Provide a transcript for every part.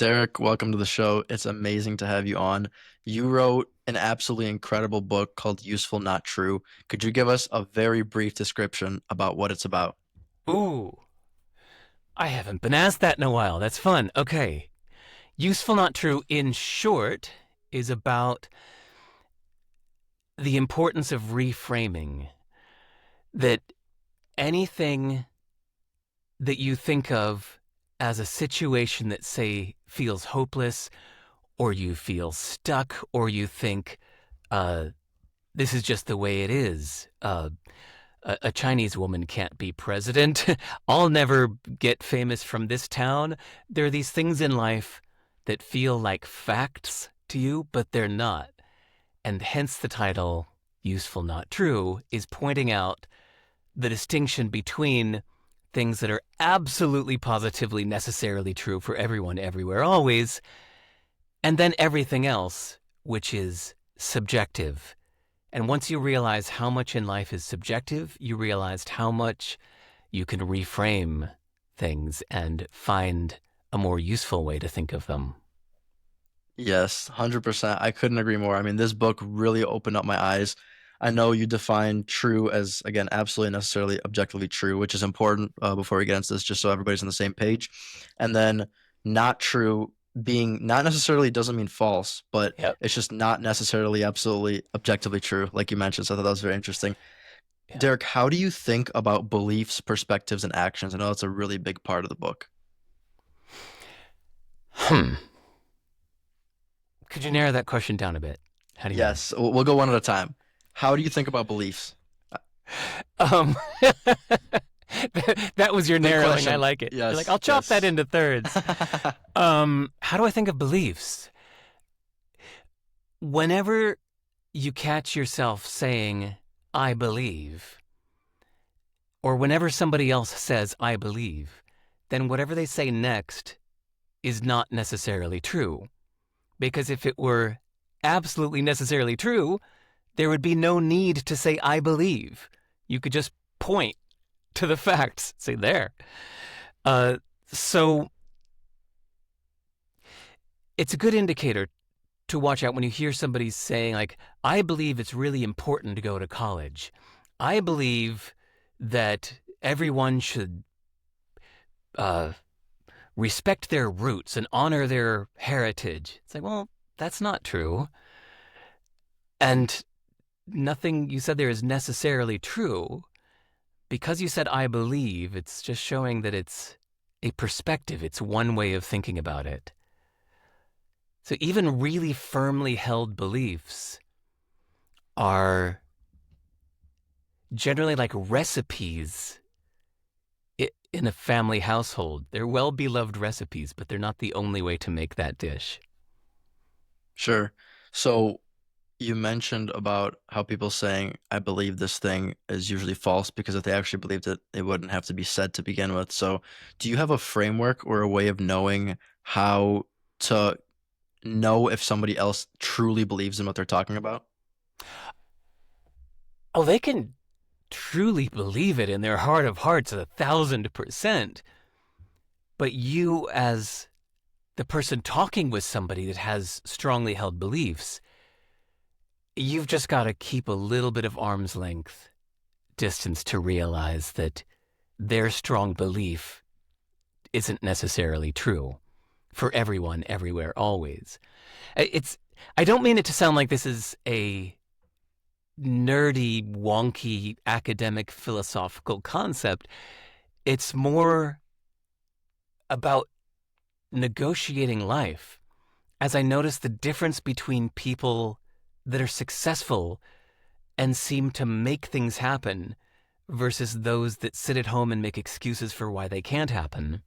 Derek, welcome to the show. It's amazing to have you on. You wrote an absolutely incredible book called Useful Not True. Could you give us a very brief description about what it's about? Ooh, I haven't been asked that in a while. That's fun. Okay. Useful, not true, in short, is about the importance of reframing. That anything that you think of as a situation that, say, feels hopeless, or you feel stuck, or you think, uh, this is just the way it is. A Chinese woman can't be president. I'll never get famous from this town. There are these things in life that feel like facts to you, but they're not. And hence the title, Useful Not True, is pointing out the distinction between things that are absolutely positively necessarily true for everyone, everywhere, always, and then everything else, which is subjective. And once you realize how much in life is subjective, you realized how much you can reframe things and find a more useful way to think of them. Yes, 100%. I couldn't agree more. I mean, this book really opened up my eyes. I know you define true as, again, absolutely necessarily objectively true, which is important before we get into this, just so everybody's on the same page. And then not true being not necessarily doesn't mean false, but Yep. it's just not necessarily absolutely objectively true, like you mentioned. So I thought that was very interesting. Yeah. Derek, how do you think about beliefs, perspectives, and actions? I know that's a really big part of the book. Hmm. Could you narrow that question down a bit? How do you mean? Yes, we'll go one at a time. How do you think about beliefs? Um, that was your Big narrowing. I question. like it. You're like, Yes, I'll chop that yes. into thirds. How do I think of beliefs? Whenever you catch yourself saying, I believe, or whenever somebody else says, I believe, then whatever they say next is not necessarily true. Because if it were absolutely necessarily true, there would be no need to say, I believe. You could just point to the facts, say, there. Uh, so it's a good indicator to watch out when you hear somebody saying, like, I believe it's really important to go to college. I believe that everyone should uh, respect their roots and honor their heritage. It's like, well, that's not true. And nothing you said there is necessarily true. Because you said I believe, it's just showing that it's a perspective. It's one way of thinking about it. So even really firmly held beliefs are generally like recipes in a family household. They're well beloved recipes, but they're not the only way to make that dish. Sure. So you mentioned about how people saying, I believe this thing is usually false because if they actually believed it, it wouldn't have to be said to begin with. So do you have a framework or a way of knowing how to know if somebody else truly believes in what they're talking about? Oh, they can truly believe it in their heart of hearts 1,000%. But you, as the person talking with somebody that has strongly held beliefs, you've just got to keep a little bit of arm's length distance to realize that their strong belief isn't necessarily true for everyone, everywhere, always. It's I don't mean it to sound like this is a nerdy, wonky, academic, philosophical concept. It's more about negotiating life. As I notice the difference between people that are successful and seem to make things happen versus those that sit at home and make excuses for why they can't happen.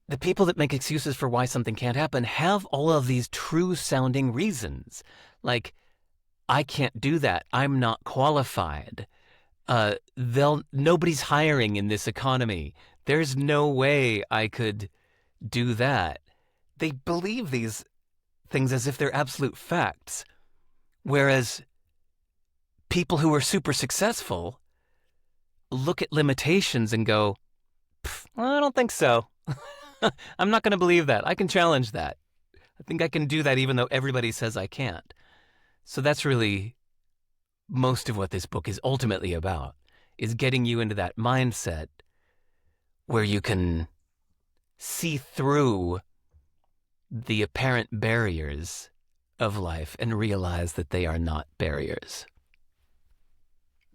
The people that make excuses for why something can't happen have all of these true sounding reasons. Like, I can't do that. I'm not qualified. Nobody's hiring in this economy. There's no way I could do that. They believe these things as if they're absolute facts. Whereas people who are super successful look at limitations and go, well, I don't think so. I'm not going to believe that. I can challenge that. I think I can do that even though everybody says I can't. So that's really most of what this book is ultimately about, is getting you into that mindset where you can see through the apparent barriers of life and realize that they are not barriers.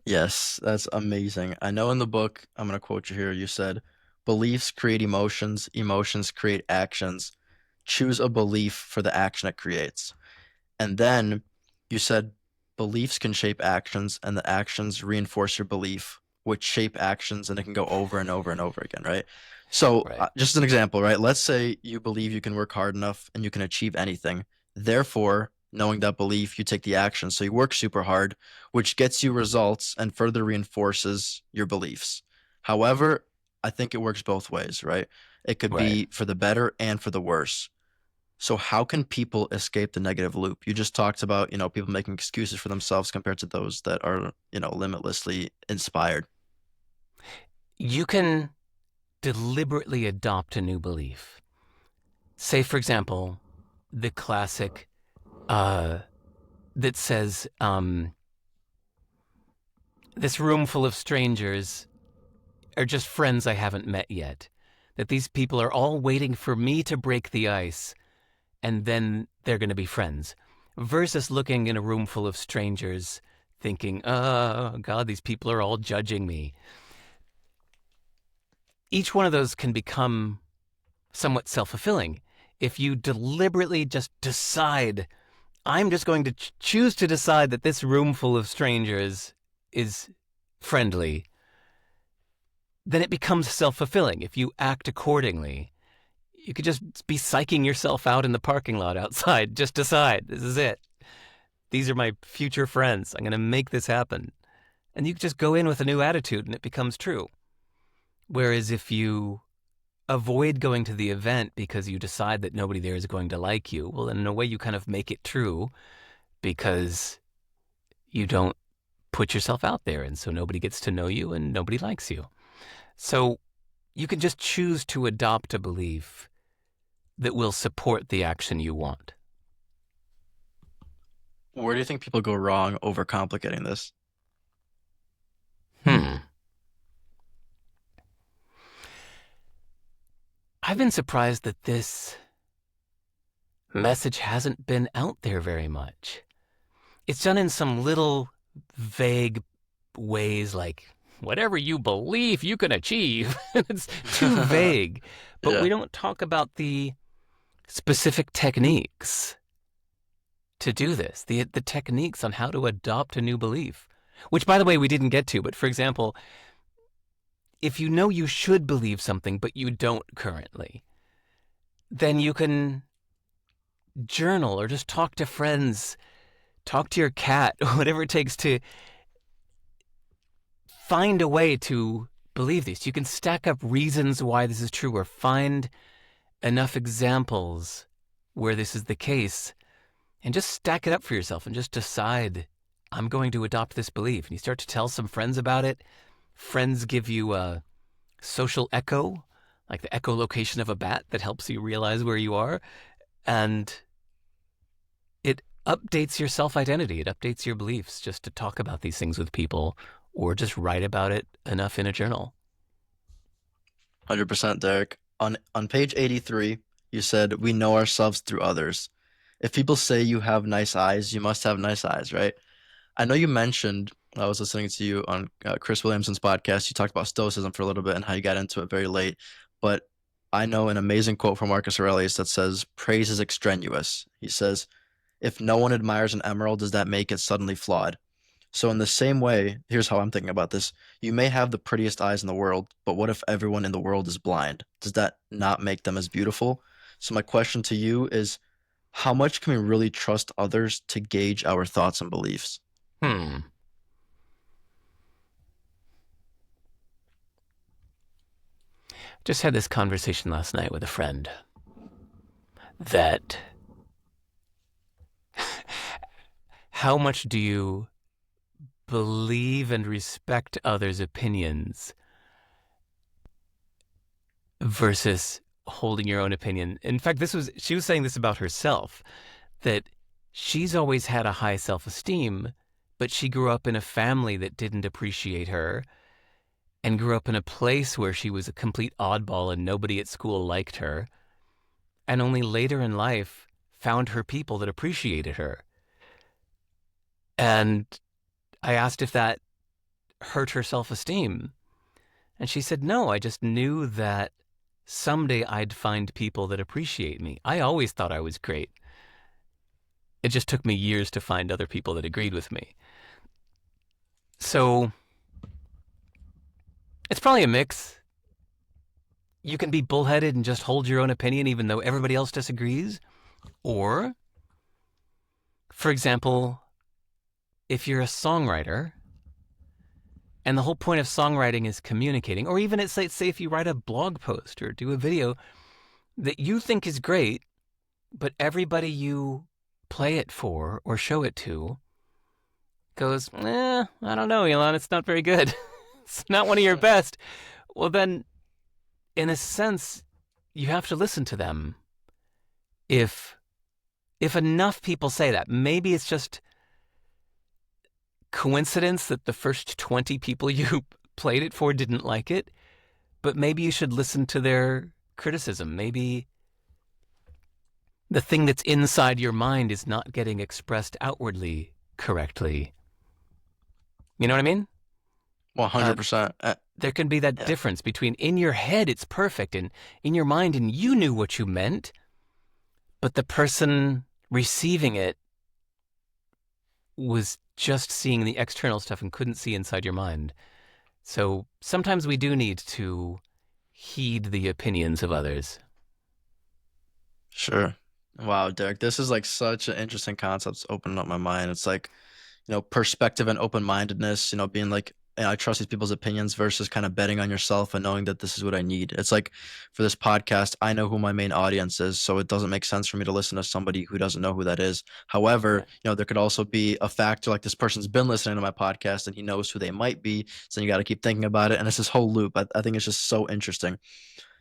Yes, that's amazing. I know in the book, I'm going to quote you here, you said, beliefs create emotions, emotions create actions. Choose a belief for the action it creates. And then you said beliefs can shape actions, and the actions reinforce your belief, which shape actions, and it can go over and over and over again, right? So, Right. just an example, right? Let's say you believe you can work hard enough and you can achieve anything. Therefore, knowing that belief, you take the action. So you work super hard, which gets you results and further reinforces your beliefs. However, I think it works both ways, right? It could Right. be for the better and for the worse. So how can people escape the negative loop? You just talked about, people making excuses for themselves compared to those that are, limitlessly inspired. You can deliberately adopt a new belief. Say, for example, the classic uh, that says, this room full of strangers are just friends I haven't met yet. That these people are all waiting for me to break the ice, and then they're going to be friends. Versus looking in a room full of strangers thinking, oh, God, these people are all judging me. Each one of those can become somewhat self-fulfilling. If you deliberately just decide, I'm just going to choose to decide that this room full of strangers is friendly, then it becomes self-fulfilling. If you act accordingly, you could just be psyching yourself out in the parking lot outside. Just decide, this is it. These are my future friends. I'm going to make this happen. And you just go in with a new attitude and it becomes true. Whereas if you avoid going to the event because you decide that nobody there is going to like you, well, in a way, you kind of make it true because you don't put yourself out there. And so nobody gets to know you and nobody likes you. So you can just choose to adopt a belief that will support the action you want. Where do you think people go wrong overcomplicating this? Hmm. I've been surprised that this message hasn't been out there very much. It's done in some little vague ways like, whatever you believe you can achieve. It's too vague. But we Yeah, don't talk about the specific techniques to do this, the techniques on how to adopt a new belief. Which, by the way, we didn't get to. But for example, if you know you should believe something, but you don't currently, then you can journal or just talk to friends, talk to your cat, whatever it takes to find a way to believe this. You can stack up reasons why this is true or find enough examples where this is the case and just stack it up for yourself and just decide, I'm going to adopt this belief. And you start to tell some friends about it. Friends give you a social echo, like the echolocation of a bat that helps you realize where you are. And it updates your self-identity. It updates your beliefs just to talk about these things with people or just write about it enough in a journal. 100% Derek. On page 83, you said, "We know ourselves through others." If people say you have nice eyes, you must have nice eyes, right? I know you mentioned, I was listening to you on Chris Williamson's podcast. You talked about stoicism for a little bit and how you got into it very late. But I know an amazing quote from Marcus Aurelius that says, "Praise is extraneous." He says, "If no one admires an emerald, does that make it suddenly flawed?" So, in the same way, here's how I'm thinking about this. You may have the prettiest eyes in the world, but what if everyone in the world is blind? Does that not make them as beautiful? So, my question to you is, how much can we really trust others to gauge our thoughts and beliefs? Hmm. Just had this conversation last night with a friend that how much do you believe and respect others' opinions versus holding your own opinion. In fact, she was saying this about herself, that she's always had a high self-esteem, but she grew up in a family that didn't appreciate her and grew up in a place where she was a complete oddball and nobody at school liked her, and only later in life found her people that appreciated her. And I asked if that hurt her self-esteem. And she said, no, I just knew that someday I'd find people that appreciate me. I always thought I was great. It just took me years to find other people that agreed with me. So it's probably a mix. You can be bullheaded and just hold your own opinion even though everybody else disagrees. Or, for example, if you're a songwriter and the whole point of songwriting is communicating, or even say if you write a blog post or do a video that you think is great, but everybody you play it for or show it to goes, I don't know, Elon, it's not very good. It's not one of your best. Well, then, in a sense, you have to listen to them. If enough people say that, maybe it's just coincidence that the first 20 people you played it for didn't like it, but maybe you should listen to their criticism. Maybe the thing that's inside your mind is not getting expressed outwardly correctly. You know what I mean? 100%. There can be that difference between in your head it's perfect and in your mind and you knew what you meant, but the person receiving it was just seeing the external stuff and couldn't see inside your mind. So sometimes we do need to heed the opinions of others. Sure. Wow, Derek, this is like such an interesting concept. It's opening up my mind. It's like, perspective and open-mindedness, being like, I trust these people's opinions versus kind of betting on yourself and knowing that this is what I need. It's like for this podcast, I know who my main audience is, so it doesn't make sense for me to listen to somebody who doesn't know who that is. However, there could also be a factor like this person's been listening to my podcast and he knows who they might be. So you got to keep thinking about it. And it's this whole loop. I think it's just so interesting.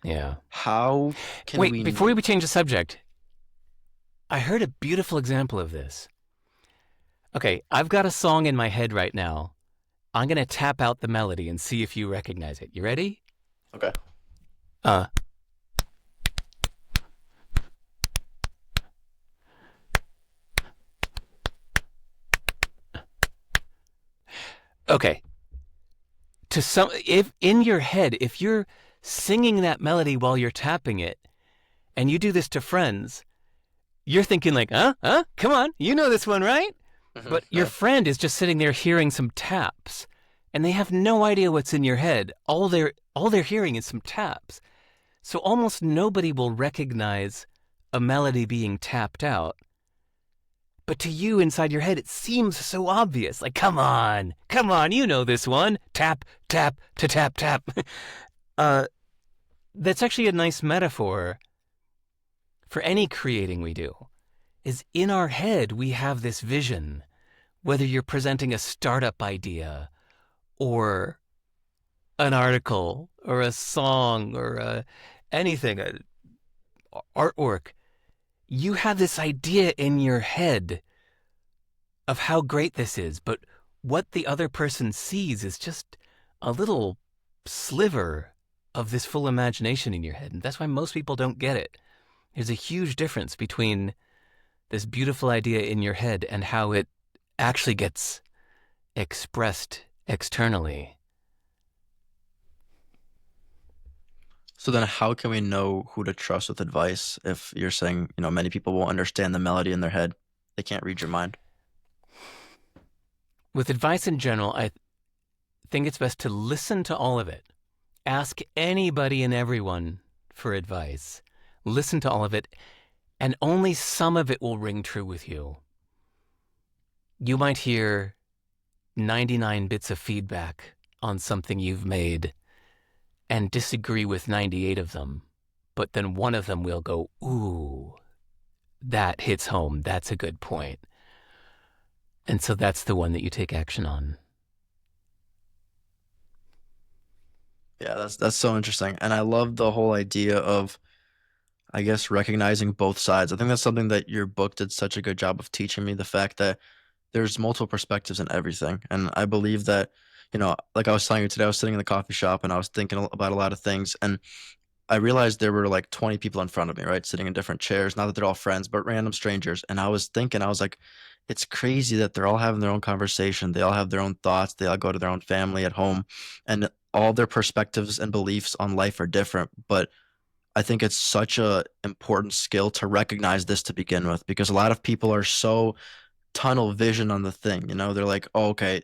Yeah. How can Wait, we before we change the subject, I heard a beautiful example of this. Okay, I've got a song in my head right now. I'm going to tap out the melody and see if you recognize it. You ready? Okay. Okay. If in your head, if you're singing that melody while you're tapping it, and you do this to friends, you're thinking like, come on, you know this one, right? But your friend is just sitting there hearing some taps, and they have no idea what's in your head. All they're hearing is some taps. So almost nobody will recognize a melody being tapped out. But to you inside your head, it seems so obvious. Like, come on, you know this one. Tap, tap, to tap, tap. That's actually a nice metaphor for any creating we do. Is in our head, we have this vision, whether you're presenting a startup idea or an article or a song or anything, artwork, you have this idea in your head of how great this is, but what the other person sees is just a little sliver of this full imagination in your head. And that's why most people don't get it. There's a huge difference between this beautiful idea in your head and how it actually gets expressed externally. So then how can we know who to trust with advice if you're saying, many people won't understand the melody in their head? They can't read your mind. With advice in general, I think it's best to listen to all of it. Ask anybody and everyone for advice. Listen to all of it, and only some of it will ring true with you. You might hear 99 bits of feedback on something you've made and disagree with 98 of them, but then one of them will go, ooh, that hits home. That's a good point. And so that's the one that you take action on. Yeah, that's so interesting. And I love the whole idea of I guess, recognizing both sides. I think that's something that your book did such a good job of teaching me, the fact that there's multiple perspectives in everything. And I believe that, like I was telling you today, I was sitting in the coffee shop and I was thinking about a lot of things. And I realized there were like 20 people in front of me, right, sitting in different chairs. Not that they're all friends, but random strangers. And I was thinking, I was like, it's crazy that they're all having their own conversation. They all have their own thoughts. They all go to their own family at home, and all their perspectives and beliefs on life are different. But I think it's such a important skill to recognize this to begin with, because a lot of people are so tunnel vision on the thing. They're like, oh, okay,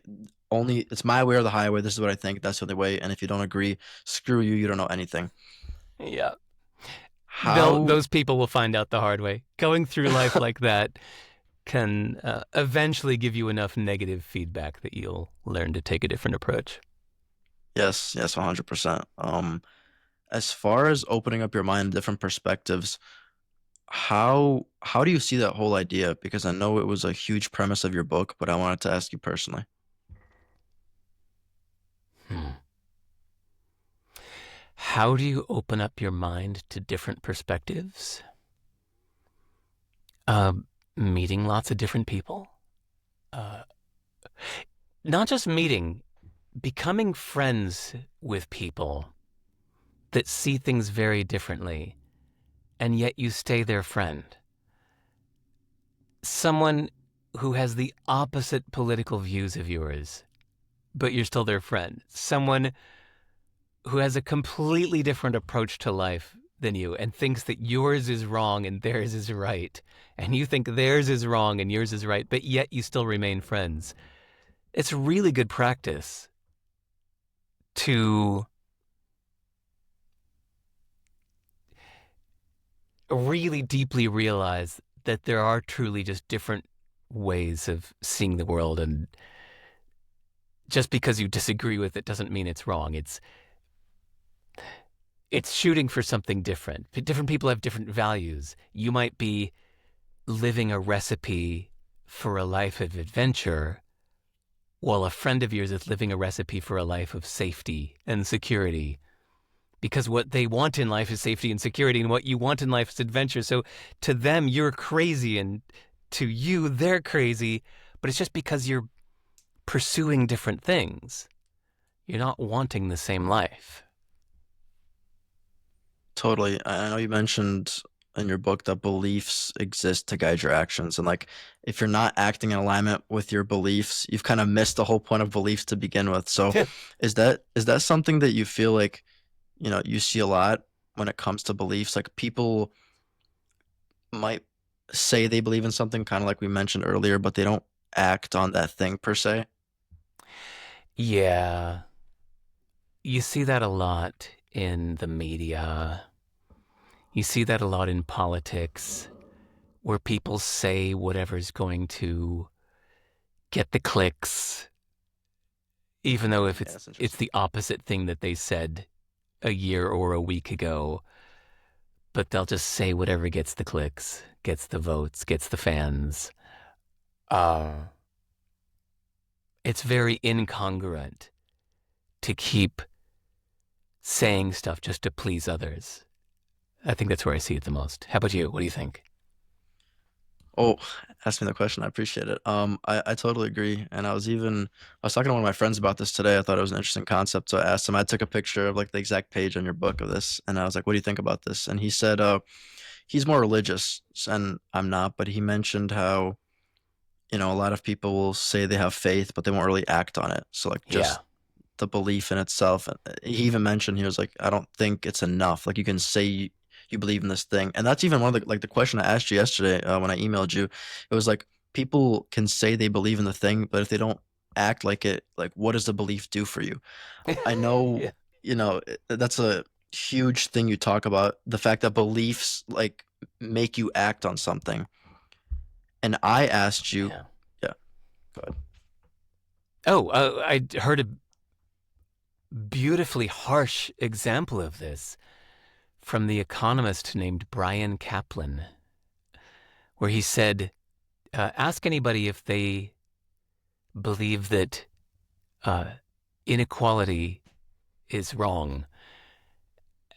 only it's my way or the highway. This is what I think. That's the only way. And if you don't agree, screw you. You don't know anything. Yeah. How Those people will find out the hard way. Going through life like that can eventually give you enough negative feedback that you'll learn to take a different approach. Yes, yes, 100%. As far as opening up your mind to different perspectives, how do you see that whole idea? Because I know it was a huge premise of your book, but I wanted to ask you personally. Hmm. How do you open up your mind to different perspectives? Uh, Meeting lots of different people. Uh, Not just meeting, becoming friends with people that see things very differently, and yet you stay their friend. Someone who has the opposite political views of yours, but you're still their friend. Someone who has a completely different approach to life than you and thinks that yours is wrong and theirs is right. And you think theirs is wrong and yours is right, but yet you still remain friends. It's really good practice to really deeply realize that there are truly just different ways of seeing the world. And just because you disagree with it doesn't mean it's wrong. It's shooting for something different. Different people have different values. You might be living a recipe for a life of adventure, while a friend of yours is living a recipe for a life of safety and security. Because what they want in life is safety and security, and what you want in life is adventure. So to them, you're crazy, and to you, they're crazy. But it's just because you're pursuing different things. You're not wanting the same life. Totally. I know you mentioned in your book that beliefs exist to guide your actions. And like, if you're not acting in alignment with your beliefs, you've kind of missed the whole point of beliefs to begin with. So is that something that you feel like, you see a lot when it comes to beliefs? Like people might say they believe in something, kind of like we mentioned earlier, but they don't act on that thing per se. Yeah. You see that a lot in the media. You see that a lot in politics, where people say whatever's going to get the clicks, even though if Yeah, that's it's interesting. the opposite thing that they said a year or a week ago. But they'll just say whatever gets the clicks, gets the votes, gets the fans. Uh, it's very incongruent to keep saying stuff just to please others. I think that's where I see it the most. How about you? What do you think? Oh, ask me the question. I appreciate it. I totally agree. And I was talking to one of my friends about this today. I thought it was an interesting concept. So I asked him, I took a picture of like the exact page on your book of this, and I was like, what do you think about this? And he said, he's more religious, and I'm not, but he mentioned how, a lot of people will say they have faith, but they won't really act on it. So like Yeah. just the belief in itself. And he even mentioned, he was like, I don't think it's enough. Like you can say you believe in this thing, and that's even one of the question I asked you yesterday when I emailed you. It was like people can say they believe in the thing, but if they don't act like it, like what does the belief do for you? I know, Yeah. that's a huge thing you talk about, the fact that beliefs like make you act on something. And I asked you, Yeah. yeah, go ahead. Oh, I heard a beautifully harsh example of this from the economist named Brian Kaplan, where he said, ask anybody if they believe that uh, inequality is wrong.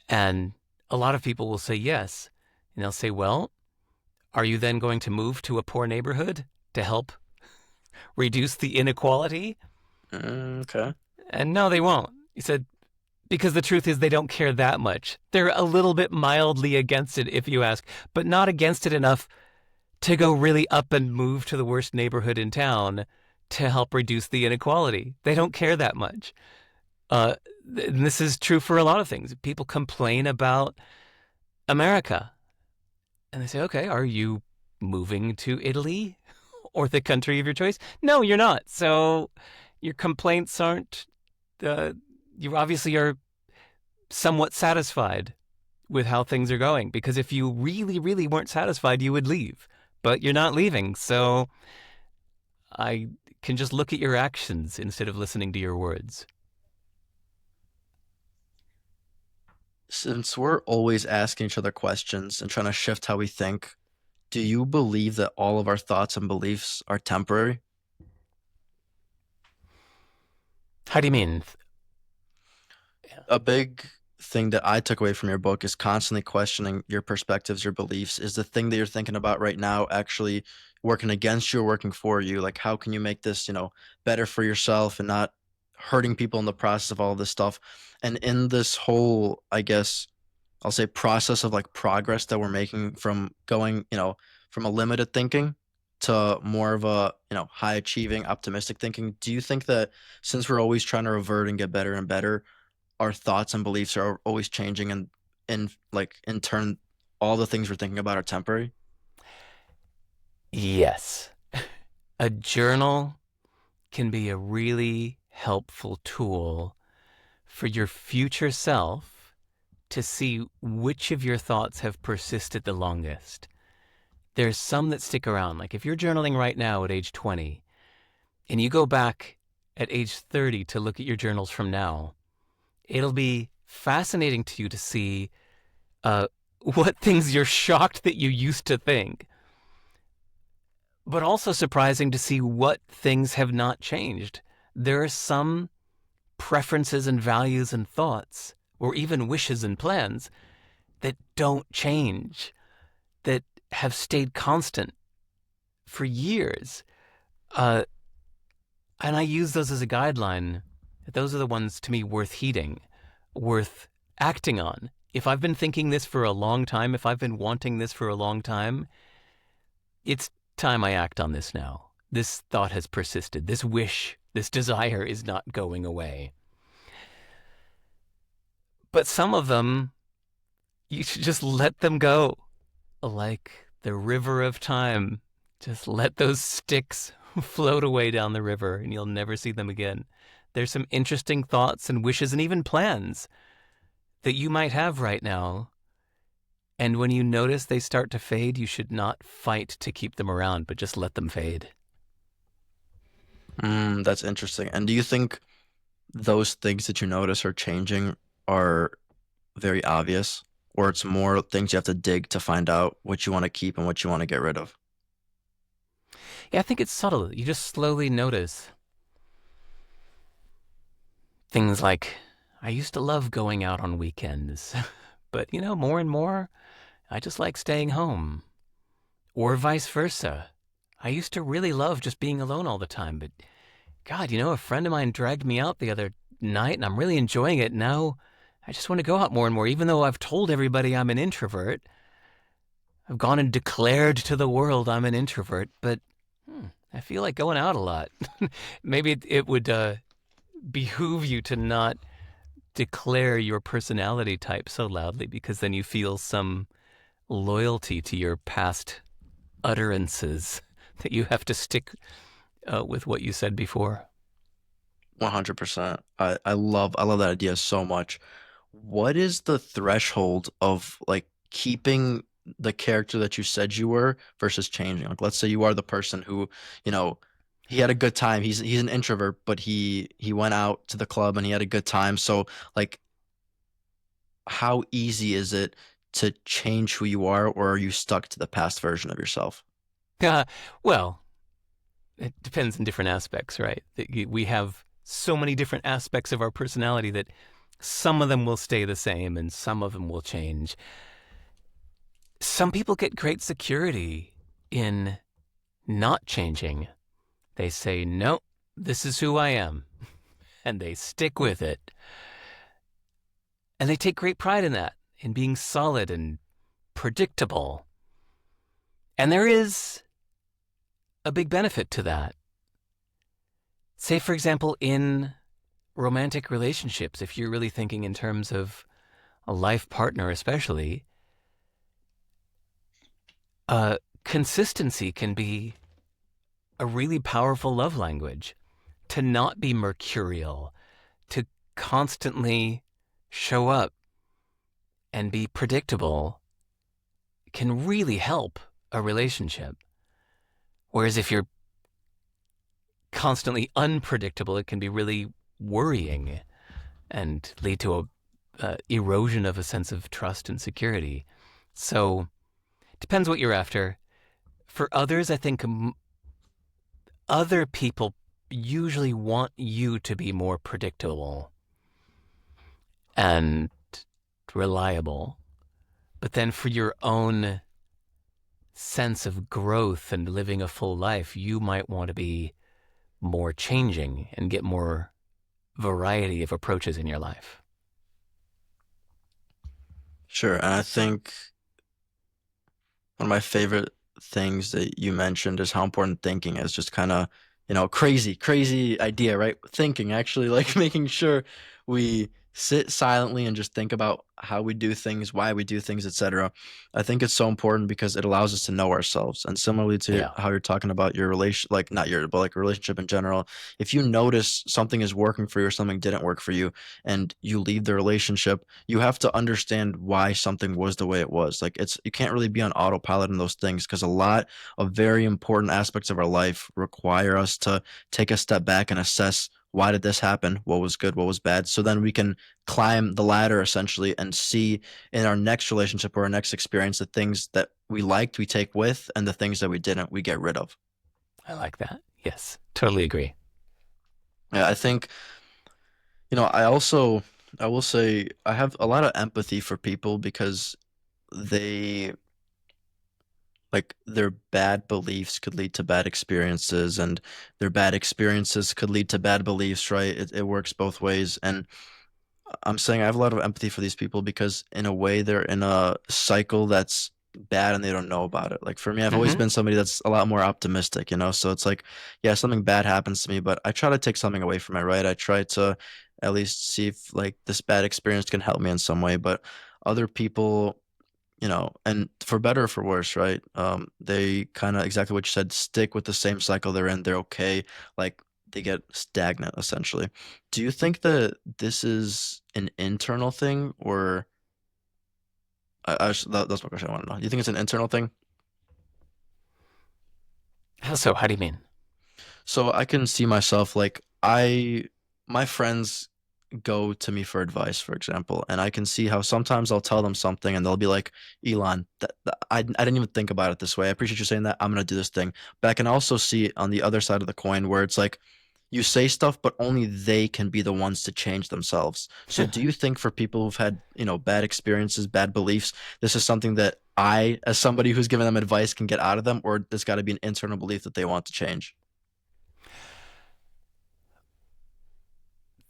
And a lot of people will say yes. And they'll say, well, are you then going to move to a poor neighborhood to help reduce the inequality? Okay. And no, they won't. He said, because the truth is they don't care that much. They're a little bit mildly against it, if you ask, but not against it enough to go really up and move to the worst neighborhood in town to help reduce the inequality. They don't care that much. Uh, and this is true for a lot of things. People complain about America, and they say, okay, are you moving to Italy or the country of your choice? No, you're not. So your complaints aren't, you obviously are somewhat satisfied with how things are going, because if you really, really weren't satisfied, you would leave. But you're not leaving, so I can just look at your actions instead of listening to your words. Since we're always asking each other questions and trying to shift how we think, do you believe that all of our thoughts and beliefs are temporary? How do you mean? A big thing that I took away from your book is constantly questioning your perspectives, your beliefs. Is the thing that you're thinking about right now actually working against you or working for you? Like, how can you make this, better for yourself and not hurting people in the process of all of this stuff? And in this whole, I guess, I'll say process of like progress that we're making from going, from a limited thinking to more of a, high achieving, optimistic thinking, do you think that since we're always trying to revert and get better and better, our thoughts and beliefs are always changing and like in turn all the things we're thinking about are temporary? Yes. A journal can be a really helpful tool for your future self to see which of your thoughts have persisted the longest. There's some that stick around. Like if you're journaling right now at age 20 and you go back at age 30 to look at your journals from now, it'll be fascinating to you to see what things you're shocked that you used to think, but also surprising to see what things have not changed. There are some preferences and values and thoughts, or even wishes and plans, that don't change, that have stayed constant for years. Uh, and I use those as a guideline. Those are the ones to me worth heeding, worth acting on. If I've been thinking this for a long time, if I've been wanting this for a long time, it's time I act on this now. This thought has persisted. This wish, this desire is not going away. But some of them, you should just let them go. Like the river of time. Just let those sticks float away down the river and you'll never see them again. There's some interesting thoughts and wishes and even plans that you might have right now. And when you notice they start to fade, you should not fight to keep them around, but just let them fade. That's interesting. And do you think those things that you notice are changing are very obvious, or it's more things you have to dig to find out what you want to keep and what you want to get rid of? Yeah, I think it's subtle. You just slowly notice things like, I used to love going out on weekends, but more and more, I just like staying home. Or vice versa. I used to really love just being alone all the time, but God, a friend of mine dragged me out the other night and I'm really enjoying it. Now I just want to go out more and more, even though I've told everybody I'm an introvert. I've gone and declared to the world I'm an introvert, but I feel like going out a lot. Maybe it would behoove you to not declare your personality type so loudly, because then you feel some loyalty to your past utterances that you have to stick with what you said before. 100%. I love that idea so much. What is the threshold of like keeping the character that you said you were versus changing? Like let's say you are the person who, you know, he had a good time. He's an introvert, but he went out to the club and he had a good time. So like how easy is it to change who you are, or are you stuck to the past version of yourself? Uh, well, it depends on different aspects, right? We have so many different aspects of our personality that some of them will stay the same and some of them will change. Some people get great security in not changing. They say, no, this is who I am, and they stick with it. And they take great pride in that, in being solid and predictable. And there is a big benefit to that. Say, for example, in romantic relationships, if you're really thinking in terms of a life partner, especially, consistency can be a really powerful love language. To not be mercurial, to constantly show up and be predictable can really help a relationship. Whereas if you're constantly unpredictable, it can be really worrying and lead to a erosion of a sense of trust and security. So depends what you're after. For others, I think other people usually want you to be more predictable and reliable. But then for your own sense of growth and living a full life, you might want to be more changing and get more variety of approaches in your life. Sure. And I think one of my favorite things that you mentioned is how important thinking is. Just kind of, crazy idea, right? Thinking, actually, like making sure we sit silently and just think about how we do things, why we do things, etc. I think it's so important because it allows us to know ourselves. And similarly to Yeah. how you're talking about your relation, like not your, but like a relationship in general, if you notice something is working for you or something didn't work for you, and you leave the relationship, you have to understand why something was the way it was. Like it's you can't really be on autopilot in those things because a lot of very important aspects of our life require us to take a step back and assess why did this happen? What was good? What was bad? So then we can climb the ladder essentially and see in our next relationship or our next experience the things that we liked, we take with, and the things that we didn't, we get rid of. I like that. Yes, totally agree. Yeah, I think, I will say I have a lot of empathy for people because they like their bad beliefs could lead to bad experiences and their bad experiences could lead to bad beliefs, right? It works both ways. And I'm saying I have a lot of empathy for these people because in a way they're in a cycle that's bad and they don't know about it. Like for me, I've always Mm-hmm. been somebody that's a lot more optimistic, So it's like, yeah, something bad happens to me, but I try to take something away from it, right? I try to at least see if like this bad experience can help me in some way, but other people, and for better or for worse, right? They kind of exactly what you said, stick with the same cycle they're in. They're okay. Like they get stagnant essentially. Do you think that this is an internal thing or that's my question I want to know. Do you think it's an internal thing? How so? How do you mean? So I can see myself like my friends go to me for advice, for example, and I can see how sometimes I'll tell them something and they'll be like, Elon, I didn't even think about it this way. I appreciate you saying that. I'm gonna do this thing. But I can also see on the other side of the coin where it's like you say stuff, but only they can be the ones to change themselves. So do you think for people who've had, bad experiences, bad beliefs, this is something that I, as somebody who's given them advice, can get out of them, or there's got to be an internal belief that they want to change?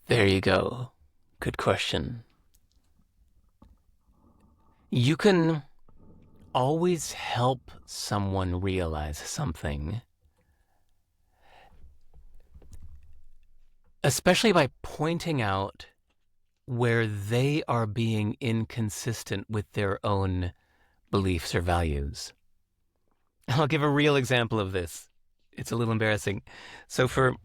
There you go. Good question. You can always help someone realize something, especially by pointing out where they are being inconsistent with their own beliefs or values. I'll give a real example of this. It's a little embarrassing. So, for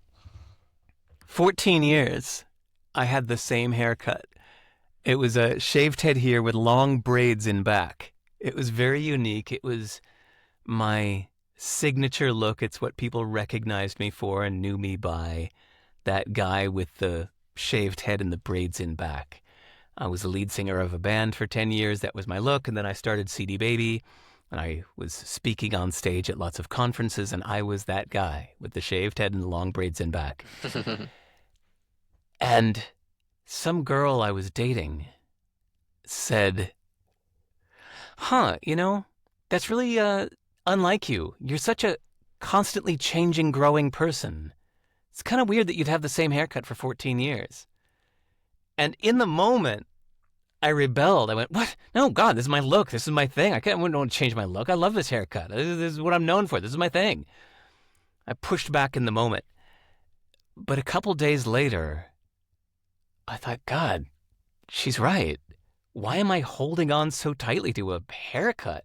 14 years, I had the same haircut. It was a shaved head here with long braids in back. It was very unique. It was my signature look. It's what people recognized me for and knew me by. That guy with the shaved head and the braids in back. I was the lead singer of a band for 10 years. That was my look. And then I started CD Baby. And I was speaking on stage at lots of conferences. And I was that guy with the shaved head and the long braids in back. And some girl I was dating said, huh, That's really unlike you. You're such a constantly changing, growing person. It's kind of weird that you'd have the same haircut for 14 years. And in the moment, I rebelled. I went, "What? No, God, this is my look. This is my thing. I wouldn't want to change my look. I love this haircut. This is what I'm known for. This is my thing." I pushed back in the moment. But a couple days later, I thought, God, she's right. Why am I holding on so tightly to a haircut?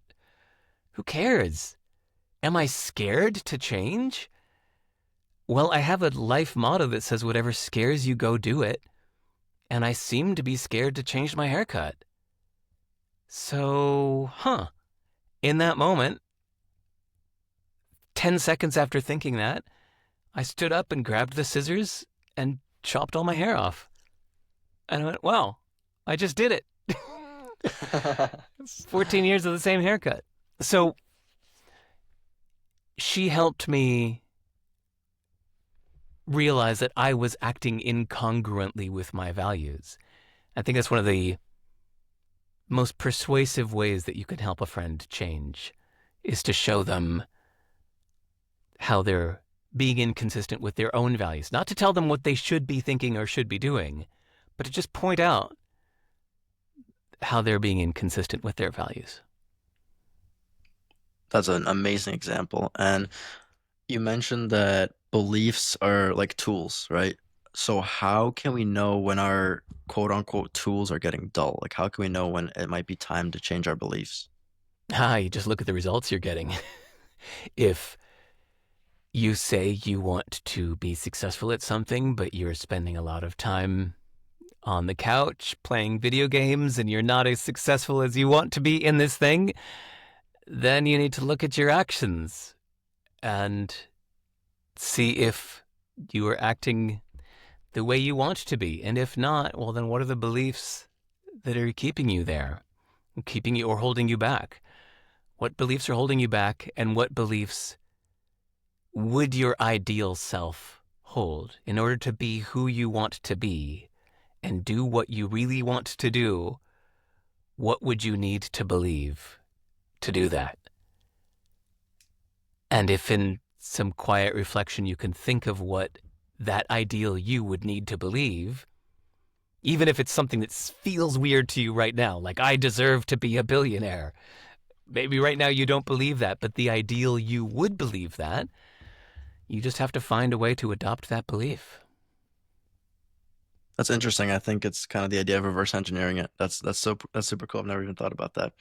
Who cares? Am I scared to change? Well, I have a life motto that says whatever scares you, go do it. And I seem to be scared to change my haircut. So, in that moment, 10 seconds after thinking that, I stood up and grabbed the scissors and chopped all my hair off. And I went, wow, I just did it. 14 years of the same haircut. So she helped me realize that I was acting incongruently with my values. I think that's one of the most persuasive ways that you can help a friend change, is to show them how they're being inconsistent with their own values. Not to tell them what they should be thinking or should be doing, but to just point out how they're being inconsistent with their values. That's an amazing example. And you mentioned that beliefs are like tools, right? So how can we know when our quote unquote tools are getting dull? Like how can we know when it might be time to change our beliefs? You just look at the results you're getting. If you say you want to be successful at something, but you're spending a lot of time on the couch playing video games and you're not as successful as you want to be in this thing, then you need to look at your actions and see if you are acting the way you want to be. And if not, well, then what are the beliefs that are keeping you there, keeping you or holding you back? What beliefs are holding you back, and what beliefs would your ideal self hold in order to be who you want to be and do what you really want to do? What would you need to believe to do that? And if in some quiet reflection you can think of what that ideal you would need to believe, even if it's something that feels weird to you right now, like I deserve to be a billionaire. Maybe right now you don't believe that, but the ideal you would believe that. You just have to find a way to adopt that belief. That's interesting. I think it's kind of the idea of reverse engineering it. That's super cool. I've never even thought about that.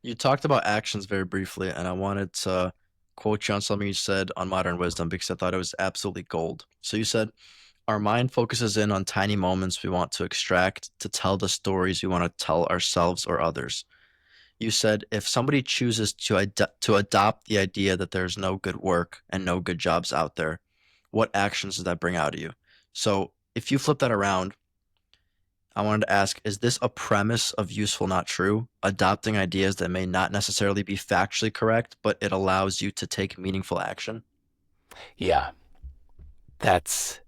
You talked about actions very briefly, and I wanted to quote you on something you said on Modern Wisdom because I thought it was absolutely gold. So you said, our mind focuses in on tiny moments we want to extract to tell the stories we want to tell ourselves or others. You said if somebody chooses to adopt the idea that there's no good work and no good jobs out there, what actions does that bring out of you? So if you flip that around, I wanted to ask, is this a premise of useful, not true? Adopting ideas that may not necessarily be factually correct, but it allows you to take meaningful action? Yeah, that's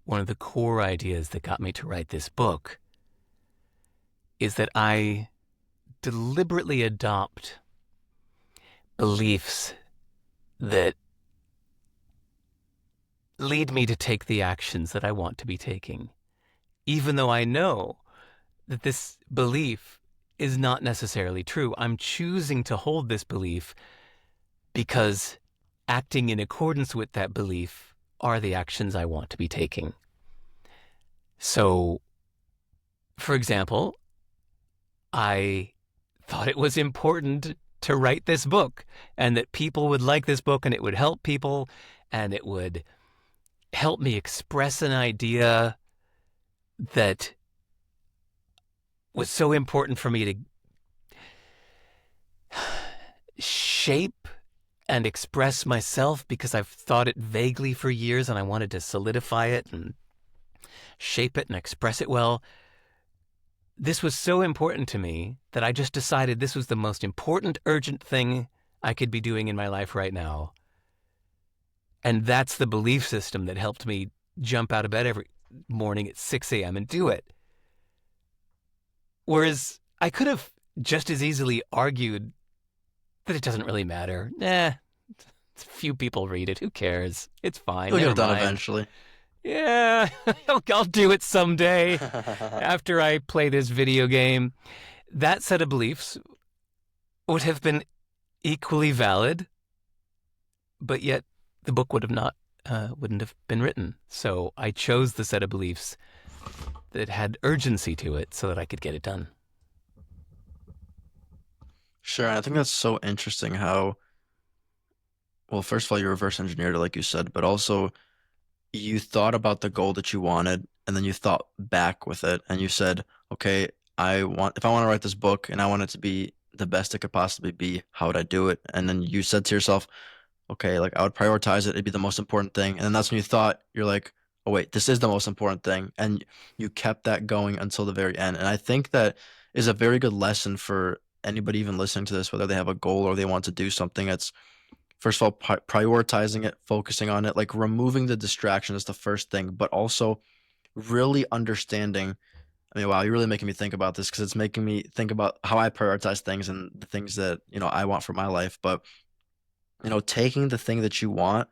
one of the core ideas that got me to write this book, is that I deliberately adopt beliefs that lead me to take the actions that I want to be taking, even though I know that this belief is not necessarily true. I'm choosing to hold this belief because acting in accordance with that belief are the actions I want to be taking. So, for example, I thought it was important to write this book and that people would like this book and it would help people and it would help me express an idea that was so important for me to shape and express myself, because I've thought it vaguely for years and I wanted to solidify it and shape it and express it well. This was so important to me that I just decided this was the most important, urgent thing I could be doing in my life right now. And that's the belief system that helped me jump out of bed every morning at 6 a.m. and do it. Whereas I could have just as easily argued that it doesn't really matter. Nah, few people read it. Who cares? It's fine. You'll get Never it done mind. eventually. Yeah, I'll do it someday after I play this video game. That set of beliefs would have been equally valid, but yet the book would have not wouldn't have been written. So I chose the set of beliefs that had urgency to it so that I could get it done. Sure, and I think that's so interesting how, well, first of all, you reverse engineered it like you said, but also you thought about the goal that you wanted and then you thought back with it and you said, okay, if I want to write this book and I want it to be the best it could possibly be, how would I do it? And then you said to yourself, okay, like I would prioritize it, it'd be the most important thing. And then that's when you thought, you're like, oh wait, this is the most important thing. And you kept that going until the very end. And I think that is a very good lesson for anybody even listening to this, whether they have a goal or they want to do something. It's first of all, prioritizing it, focusing on it, like removing the distraction is the first thing, but also really understanding. I mean, wow, you're really making me think about this because it's making me think about how I prioritize things and the things that, I want for my life. But, taking the thing that you want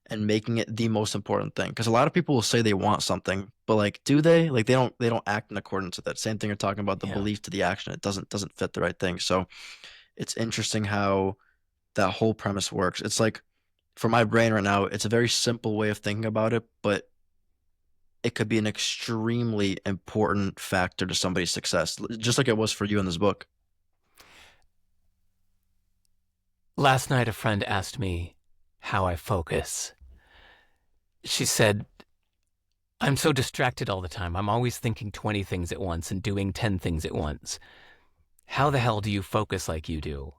and making it the most important thing. Because a lot of people will say they want something, but like, do they? Like they don't act in accordance with that. Same thing you're talking about, the Yeah. belief to the action. It doesn't fit the right thing. So it's interesting how that whole premise works. It's like for my brain right now, it's a very simple way of thinking about it, but it could be an extremely important factor to somebody's success, just like it was for you in this book. Last night, a friend asked me how I focus. She said, I'm so distracted all the time. I'm always thinking 20 things at once and doing 10 things at once. How the hell do you focus like you do?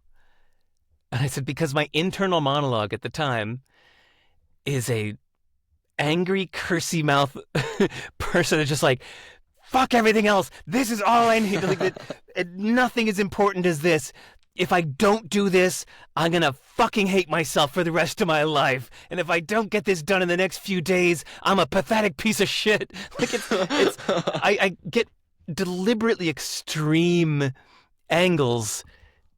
And I said, because my internal monologue at the time is a angry, cursy mouth person that's just like, fuck everything else. This is all I need. Like, nothing as important as this. If I don't do this, I'm going to fucking hate myself for the rest of my life. And if I don't get this done in the next few days, I'm a pathetic piece of shit. Like I get deliberately extreme angles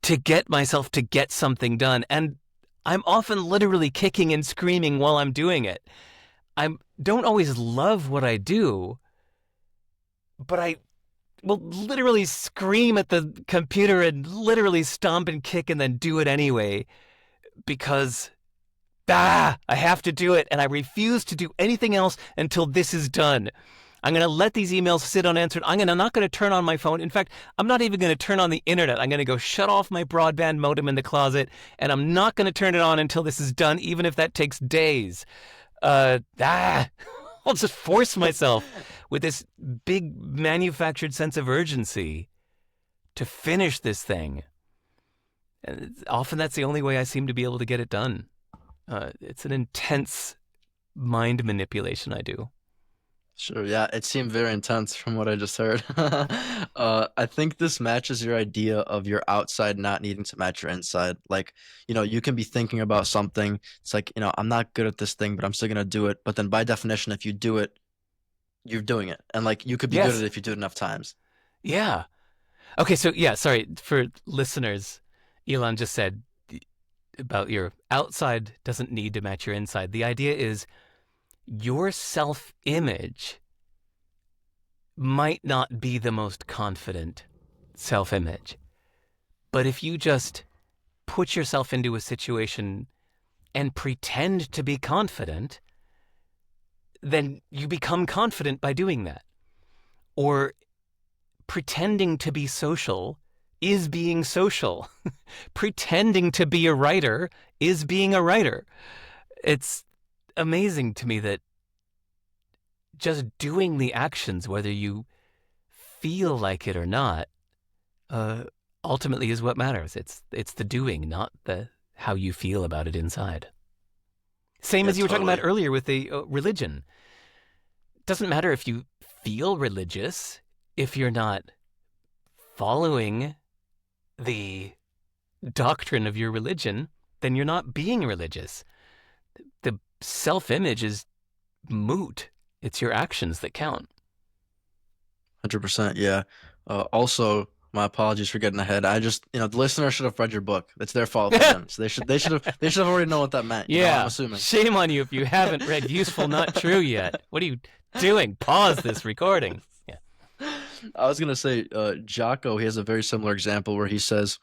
to get myself to get something done. And I'm often literally kicking and screaming while I'm doing it. I don't always love what I do, but I will literally scream at the computer and literally stomp and kick and then do it anyway because I have to do it and I refuse to do anything else until this is done. I'm going to let these emails sit unanswered. I'm not going to turn on my phone. In fact, I'm not even going to turn on the internet. I'm going to go shut off my broadband modem in the closet, and I'm not going to turn it on until this is done, even if that takes days. I'll just force myself with this big manufactured sense of urgency to finish this thing. And often that's the only way I seem to be able to get it done. It's an intense mind manipulation I do. Sure, yeah, it seemed very intense from what I just heard. I think this matches your idea of your outside not needing to match your inside. Like, you can be thinking about something. It's like, I'm not good at this thing, but I'm still gonna do it. But then by definition, if you do it, you're doing it. And like, you could be good at Yes. it if you do it enough times. Yeah. Okay, so yeah, sorry for listeners. Elon just said about your outside doesn't need to match your inside. The idea is your self image might not be the most confident self image. But if you just put yourself into a situation and pretend to be confident, then you become confident by doing that. Or pretending to be social is being social. Pretending to be a writer is being a writer. It's amazing to me that just doing the actions, whether you feel like it or not, ultimately is what matters. It's the doing, not the how you feel about it inside. Same Yeah, as you were talking about totally. earlier with the religion. It doesn't matter if you feel religious if you're not following the doctrine of your religion, then you're not being religious. The self-image is moot. It's your actions that count. 100%, yeah. Also, My apologies for getting ahead. I just, the listener should have read your book. It's their fault if they didn't. So they should have already known what that meant. I'm Yeah, assuming. shame on you if you haven't read Useful Not True yet. What are you doing? Pause this recording. Yeah. I was gonna say, Jocko, he has a very similar example where he says,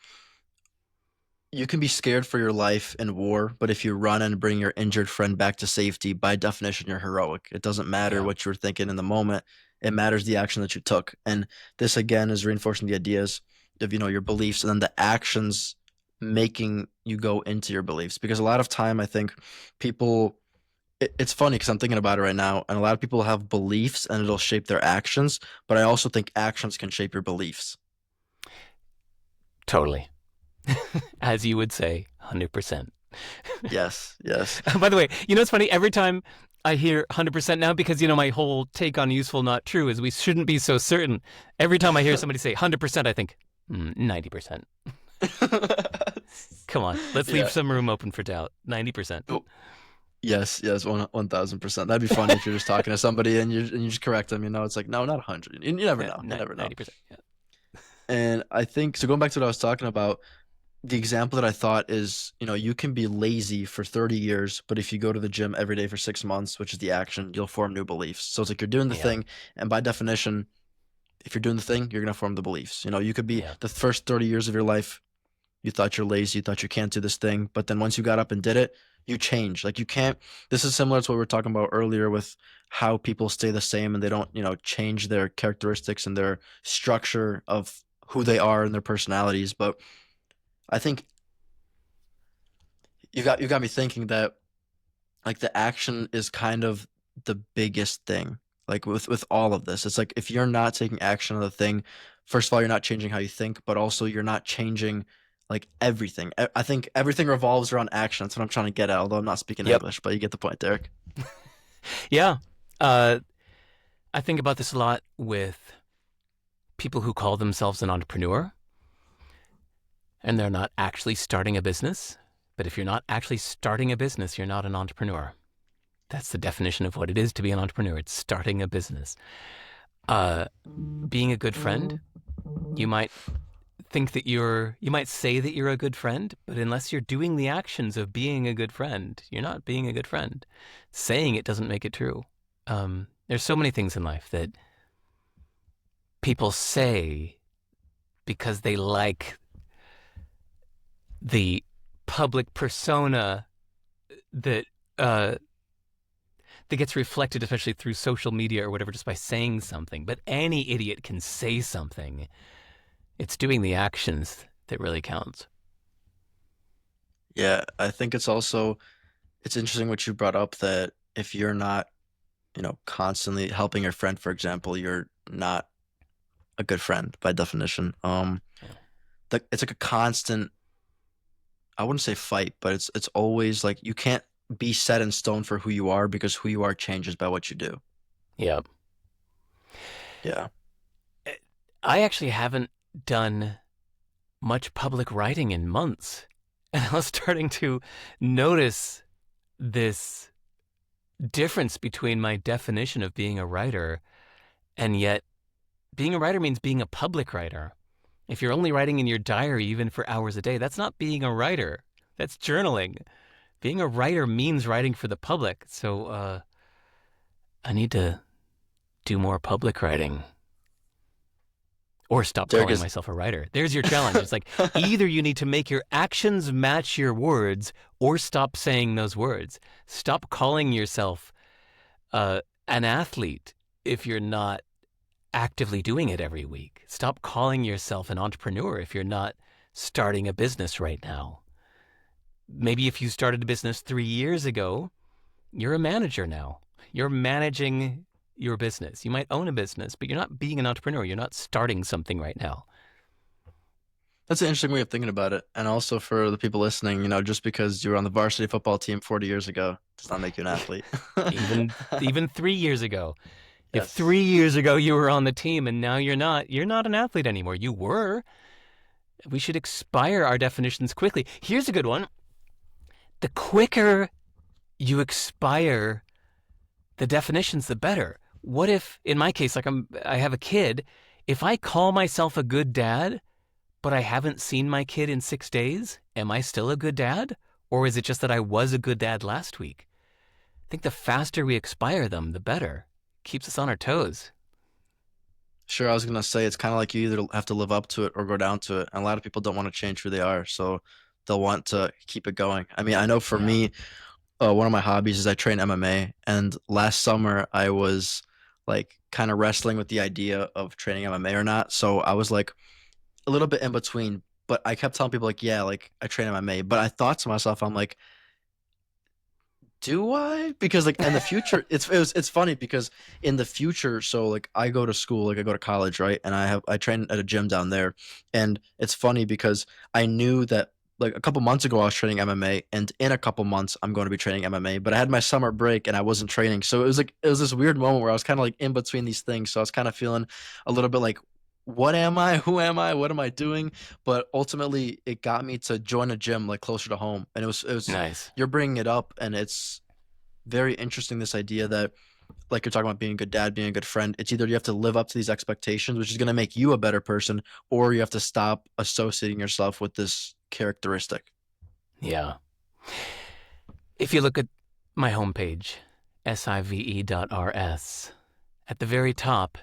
you can be scared for your life in war, but if you run and bring your injured friend back to safety, by definition, you're heroic. It doesn't matter Yeah. what you were thinking in the moment. It matters the action that you took. And this again is reinforcing the ideas of, your beliefs and then the actions making you go into your beliefs. Because a lot of time, I think people, it's funny because I'm thinking about it right now, and a lot of people have beliefs and it'll shape their actions, but I also think actions can shape your beliefs. Totally. As you would say, 100%. Yes, yes. By the way, it's funny? Every time I hear 100% now, because, my whole take on useful, not true is we shouldn't be so certain. Every time I hear somebody say 100%, I think, 90%. Come on, let's Yeah. leave some room open for doubt. 90%. Oh, yes, yes, 1,000%. That'd be funny if you're just talking to somebody and you just correct them. It's like no, not 100. You never Yeah, know. You never know. 90%. Yeah. And I think so. Going back to what I was talking about, the example that I thought is, you can be lazy for 30 years, but if you go to the gym every day for 6 months, which is the action, you'll form new beliefs. So it's like you're doing the Yeah. thing, and by definition, if you're doing the thing, you're gonna form the beliefs. You could be Yeah. the first 30 years of your life, you thought you're lazy, you thought you can't do this thing, but then once you got up and did it, you change. Like you can't. This is similar to what we were talking about earlier with how people stay the same and they don't, change their characteristics and their structure of who they are and their personalities. But I think you got me thinking that like the action is kind of the biggest thing. Like with all of this, it's like if you're not taking action on the thing, first of all, you're not changing how you think, but also you're not changing like everything. I think everything revolves around action. That's what I'm trying to get at, although I'm not speaking Yep. English, but you get the point, Derek. Yeah. I think about this a lot with people who call themselves an entrepreneur and they're not actually starting a business. But if you're not actually starting a business, you're not an entrepreneur. That's the definition of what it is to be an entrepreneur. It's starting a business. Being a good friend, you might you might say that you're a good friend, but unless you're doing the actions of being a good friend, you're not being a good friend. Saying it doesn't make it true. There's so many things in life that people say because they like the public persona that that gets reflected, especially through social media or whatever, just by saying something. But any idiot can say something. It's doing the actions that really counts. Yeah, I think it's interesting what you brought up that if you're not, constantly helping your friend, for example, you're not a good friend by definition. Yeah. It's like a constant, I wouldn't say fight, but it's always like you can't be set in stone for who you are because who you are changes by what you do. Yeah. Yeah. I actually haven't done much public writing in months. And I was starting to notice this difference between my definition of being a writer, and yet being a writer means being a public writer. If you're only writing in your diary, even for hours a day, that's not being a writer. That's journaling. Being a writer means writing for the public. So I need to do more public writing or stop Derek calling is myself a writer. There's your challenge. It's like either you need to make your actions match your words or stop saying those words. Stop calling yourself an athlete if you're not actively doing it every week. Stop calling yourself an entrepreneur if you're not starting a business right now. Maybe if you started a business 3 years ago, you're a manager now. You're managing your business. You might own a business, but you're not being an entrepreneur. You're not starting something right now. That's an interesting way of thinking about it. And also for the people listening, just because you were on the varsity football team 40 years ago does not make you an athlete. Even 3 years ago. If Yes. 3 years ago you were on the team and now you're not an athlete anymore. You were. We should expire our definitions quickly. Here's a good one. The quicker you expire the definitions, the better. What if, in my case, like I have a kid, If I call myself a good dad, but I haven't seen my kid in 6 days, am I still a good dad? Or is it just that I was a good dad last week? I think the faster we expire them, the better. Keeps us on our toes. Sure, I was gonna say it's kind of like you either have to live up to it or go down to it, and a lot of people don't want to change who they are, so they'll want to keep it going. I mean, I know for Yeah. me, one of my hobbies is I train MMA, and last summer I was like kind of wrestling with the idea of training MMA or not. So I was like a little bit in between, but I kept telling people like, yeah, like I train MMA, but I thought to myself, I'm like, do I? Because like in the future, it's funny because in the future, so like I go to school, like I go to college, right? And I train at a gym down there, and it's funny because I knew that like a couple months ago I was training MMA, and in a couple months I'm going to be training MMA. But I had my summer break and I wasn't training, so it was like it was this weird moment where I was kind of like in between these things. So I was kind of feeling a little bit like, what am I? Who am I? What am I doing? But ultimately, it got me to join a gym like closer to home, and it was Nice. you're bringing it up, and it's very interesting this idea that like you're talking about being a good dad, being a good friend. It's either you have to live up to these expectations, which is going to make you a better person, or you have to stop associating yourself with this characteristic. Yeah. If you look at my homepage, sive.rs, at the very top,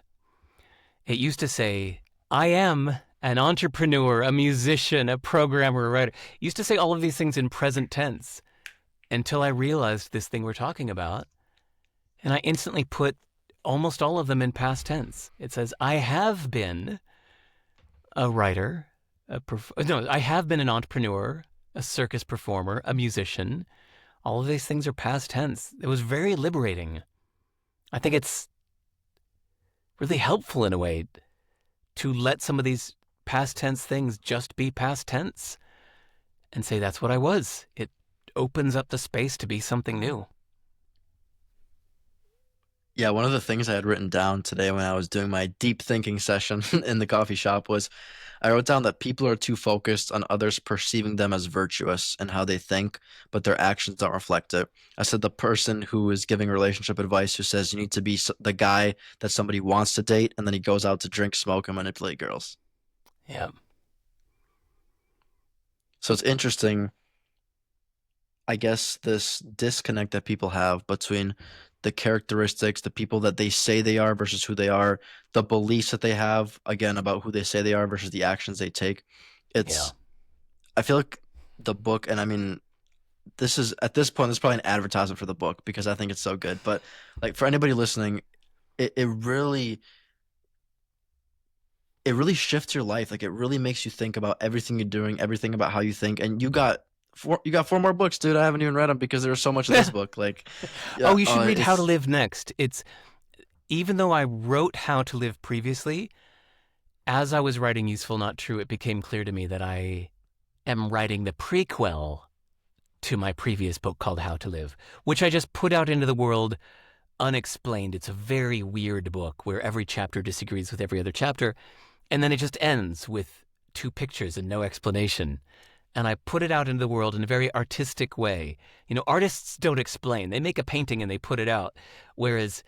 it used to say, I am an entrepreneur, a musician, a programmer, a writer. It used to say all of these things in present tense until I realized this thing we're talking about. And I instantly put almost all of them in past tense. It says, I have been a writer, no, I have been an entrepreneur, a circus performer, a musician. All of these things are past tense. It was very liberating. I think it's really helpful in a way to let some of these past tense things just be past tense and say that's what I was. It opens up the space to be something new. Yeah, one of the things I had written down today when I was doing my deep thinking session in the coffee shop was I wrote down that people are too focused on others perceiving them as virtuous and how they think, but their actions don't reflect it. I said the person who is giving relationship advice who says you need to be the guy that somebody wants to date, and then he goes out to drink, smoke, and manipulate girls. Yeah. So it's interesting, I guess, this disconnect that people have between the characteristics, the people that they say they are versus who they are, the beliefs that they have, again, about who they say they are versus the actions they take. Yeah. It's, I feel like the book, and I mean, this is at this point, this is probably an advertisement for the book because I think it's so good. But like for anybody listening, it really shifts your life. Like it really makes you think about everything you're doing, everything about how you think. And you got four more books, dude. I haven't even read them because there was so much of this book. Like, Oh, yeah, you should read How to it's Live next. It's even though I wrote How to Live previously, as I was writing Useful Not True, it became clear to me that I am writing the prequel to my previous book called How to Live, which I just put out into the world unexplained. It's a very weird book where every chapter disagrees with every other chapter, and then it just ends with two pictures and no explanation. And I put it out into the world in a very artistic way. You know, artists don't explain. They make a painting and they put it out. Whereas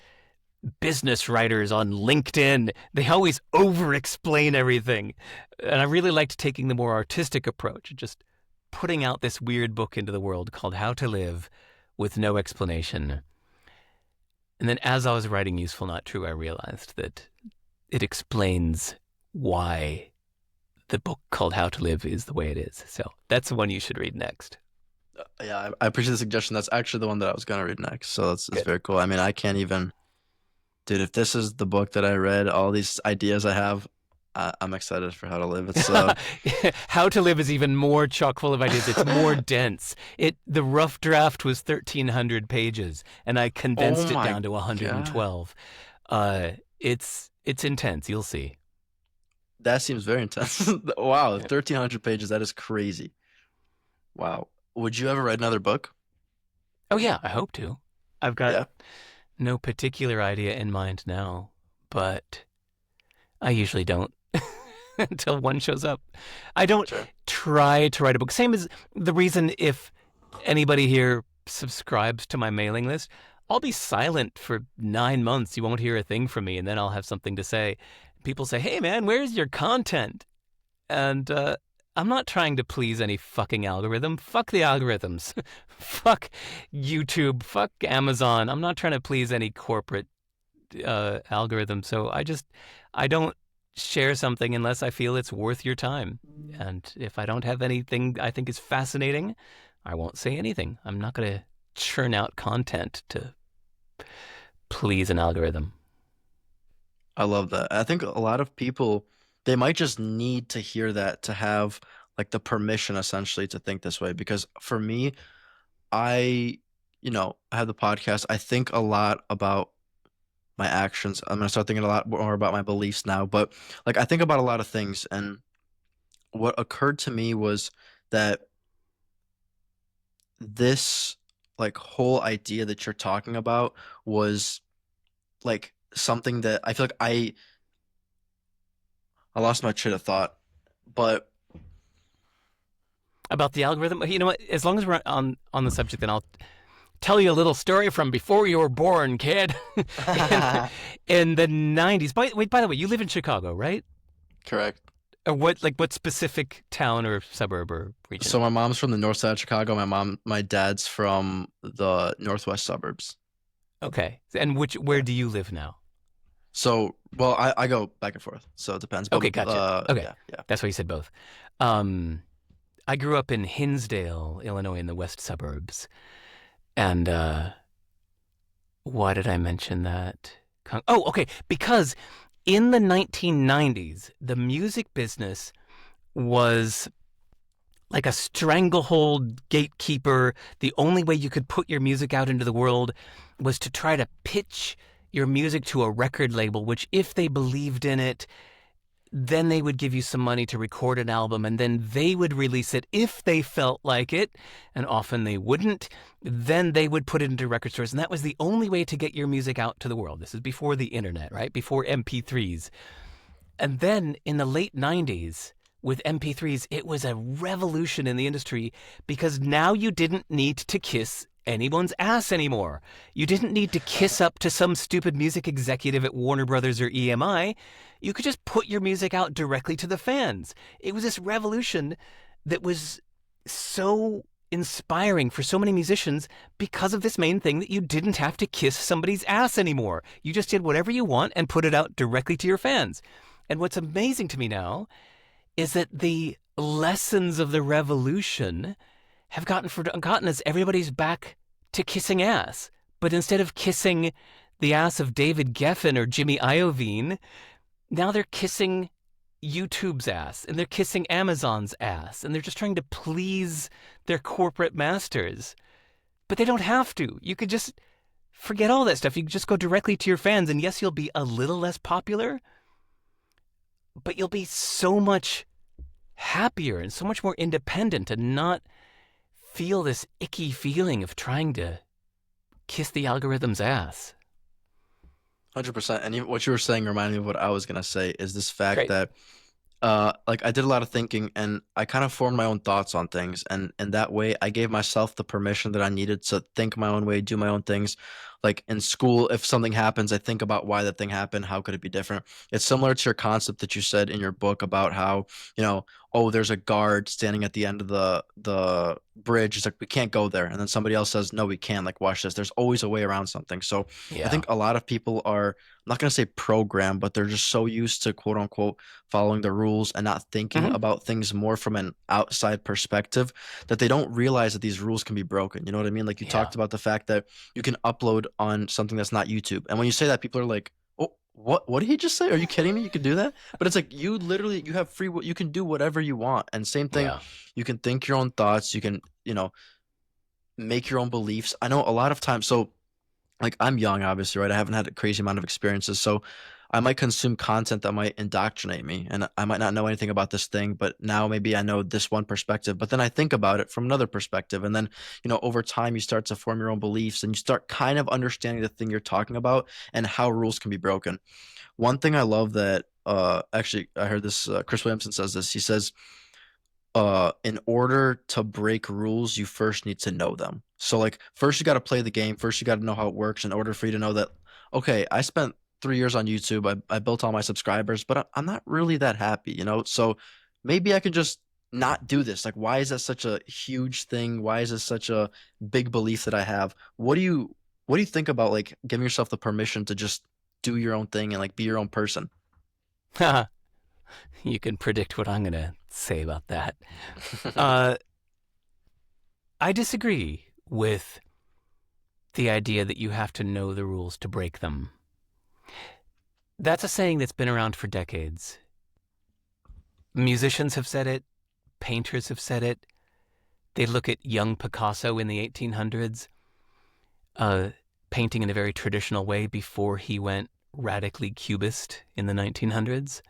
business writers on LinkedIn, they always over explain everything. And I really liked taking the more artistic approach, just putting out this weird book into the world called How to Live with no explanation. And then as I was writing Useful Not True, I realized that it explains why the book called How to Live is the way it is. So that's the one you should read next. yeah, I appreciate the suggestion. That's actually the one that I was gonna read next. So that's Good. very cool. I mean, I can't even, dude. If this is the book that I read, all these ideas I have, I'm excited for how to live. It's How to Live is even more chock full of ideas. It's more dense. The rough draft was 1,300 pages, and I oh condensed it my down to God, 112. It's intense. You'll see. that seems very intense. Wow, Yeah. 1,300 pages. That is crazy. Wow. Would you ever write another book? Oh yeah, I hope to. I've got Yeah, no particular idea in mind now, but I usually don't until one shows up. I don't sure. try to write a book. Same as the reason if anybody here subscribes to my mailing list, I'll be silent for 9 months. You won't hear a thing from me, and then I'll have something to say people say, "Hey, man, where's your content?" And I'm not trying to please any fucking algorithm. Fuck the algorithms. Fuck YouTube. Fuck Amazon. I'm not trying to please any corporate algorithm. So I don't share something unless I feel it's worth your time. And if I don't have anything I think is fascinating, I won't say anything. I'm not going to churn out content to please an algorithm. I love that. I think a lot of people, they might just need to hear that to have like the permission essentially to think this way. Because for me, I have the podcast. I think a lot about my actions. I'm gonna start thinking a lot more about my beliefs now, but like I think about a lot of things, and what occurred to me was that this like whole idea that you're talking about was like something that I feel like I lost my train of thought, but About the algorithm, you know what? As long as we're on the subject, then I'll tell you a little story from before you were born, kid. in, in the '90s. By the way, you live in Chicago, right? correct. Or what specific town or suburb or region? So my mom's from the north side of Chicago. My dad's from the northwest suburbs. Okay. And where do you live now? So, well, I go back and forth, so it depends. But Okay, gotcha. Okay. yeah, yeah. That's why you said both. Um, I grew up in Hinsdale, Illinois, in the west suburbs. And why did I mention that? Oh, okay. Because in the 1990s, the music business was like a stranglehold gatekeeper. The only way you could put your music out into the world was to try to pitch your music to a record label, which, if they believed in it, then they would give you some money to record an album, and then they would release it if they felt like it, and often they wouldn't. Then they would put it into record stores, and that was the only way to get your music out to the world. This is before the internet, right? Before MP3s. And then in the late 90s, with MP3s, it was a revolution in the industry because now you didn't need to kiss anyone's ass anymore. You didn't need to kiss up to some stupid music executive at Warner Brothers or EMI. You could just put your music out directly to the fans. It was this revolution that was so inspiring for so many musicians because of this main thing that you didn't have to kiss somebody's ass anymore. You just did whatever you want and put it out directly to your fans. And what's amazing to me now is that the lessons of the revolution have gotten forgotten as everybody's back to kissing ass. But instead of kissing the ass of David Geffen or Jimmy Iovine, now they're kissing YouTube's ass and they're kissing Amazon's ass and they're just trying to please their corporate masters. But they don't have to. You could just forget all that stuff. You can just go directly to your fans, and yes, you'll be a little less popular, but you'll be so much happier and so much more independent and not feel this icky feeling of trying to kiss the algorithm's ass. 100%. And what you were saying reminded me of what I was gonna say is this fact Great. that like I did a lot of thinking and I kind of formed my own thoughts on things, and in that way I gave myself the permission that I needed to think my own way, do my own things. Like in school, if something happens, I think about why that thing happened, how could it be different. It's similar to your concept that you said in your book about how, oh, there's a guard standing at the end of the bridge. It's like we can't go there. And then somebody else says, no, we can. Like, watch this. There's always a way around something. So I Yeah. think a lot of people are, I'm not going to say programmed, but they're just so used to quote unquote following the rules and not thinking Hmm. about things more from an outside perspective, that they don't realize that these rules can be broken. You know what I mean? Like you Yeah. talked about the fact that you can upload on something that's not YouTube. And when you say that, people are like, "Oh, what did he just say? Are you kidding me? You can do that?" But it's like you literally you have free will. You can do whatever you want. And same thing, Yeah. you can think your own thoughts, you can, make your own beliefs. I know a lot of times, so like I'm young, obviously, right? I haven't had a crazy amount of experiences, so I might consume content that might indoctrinate me, and I might not know anything about this thing, but now maybe I know this one perspective, but then I think about it from another perspective, and then over time you start to form your own beliefs, and you start kind of understanding the thing you're talking about and how rules can be broken. One thing I love that actually I heard this Chris Williamson says this. He says in order to break rules, you first need to know them. So like first you got to play the game, first you got to know how it works in order for you to know that okay, I spent 3 years on YouTube. I built all my subscribers, but I'm not really that happy, you know? So maybe I can just not do this. Like, why is that such a huge thing? Why is this such a big belief that I have? What do you think about like giving yourself the permission to just do your own thing and like be your own person? You can predict what I'm going to say about that. Uh, I disagree with the idea that you have to know the rules to break them. That's a saying that's been around for decades. Musicians have said it, painters have said it. They look at young Picasso in the 1800s, uh, painting in a very traditional way before he went radically cubist in the 1900s.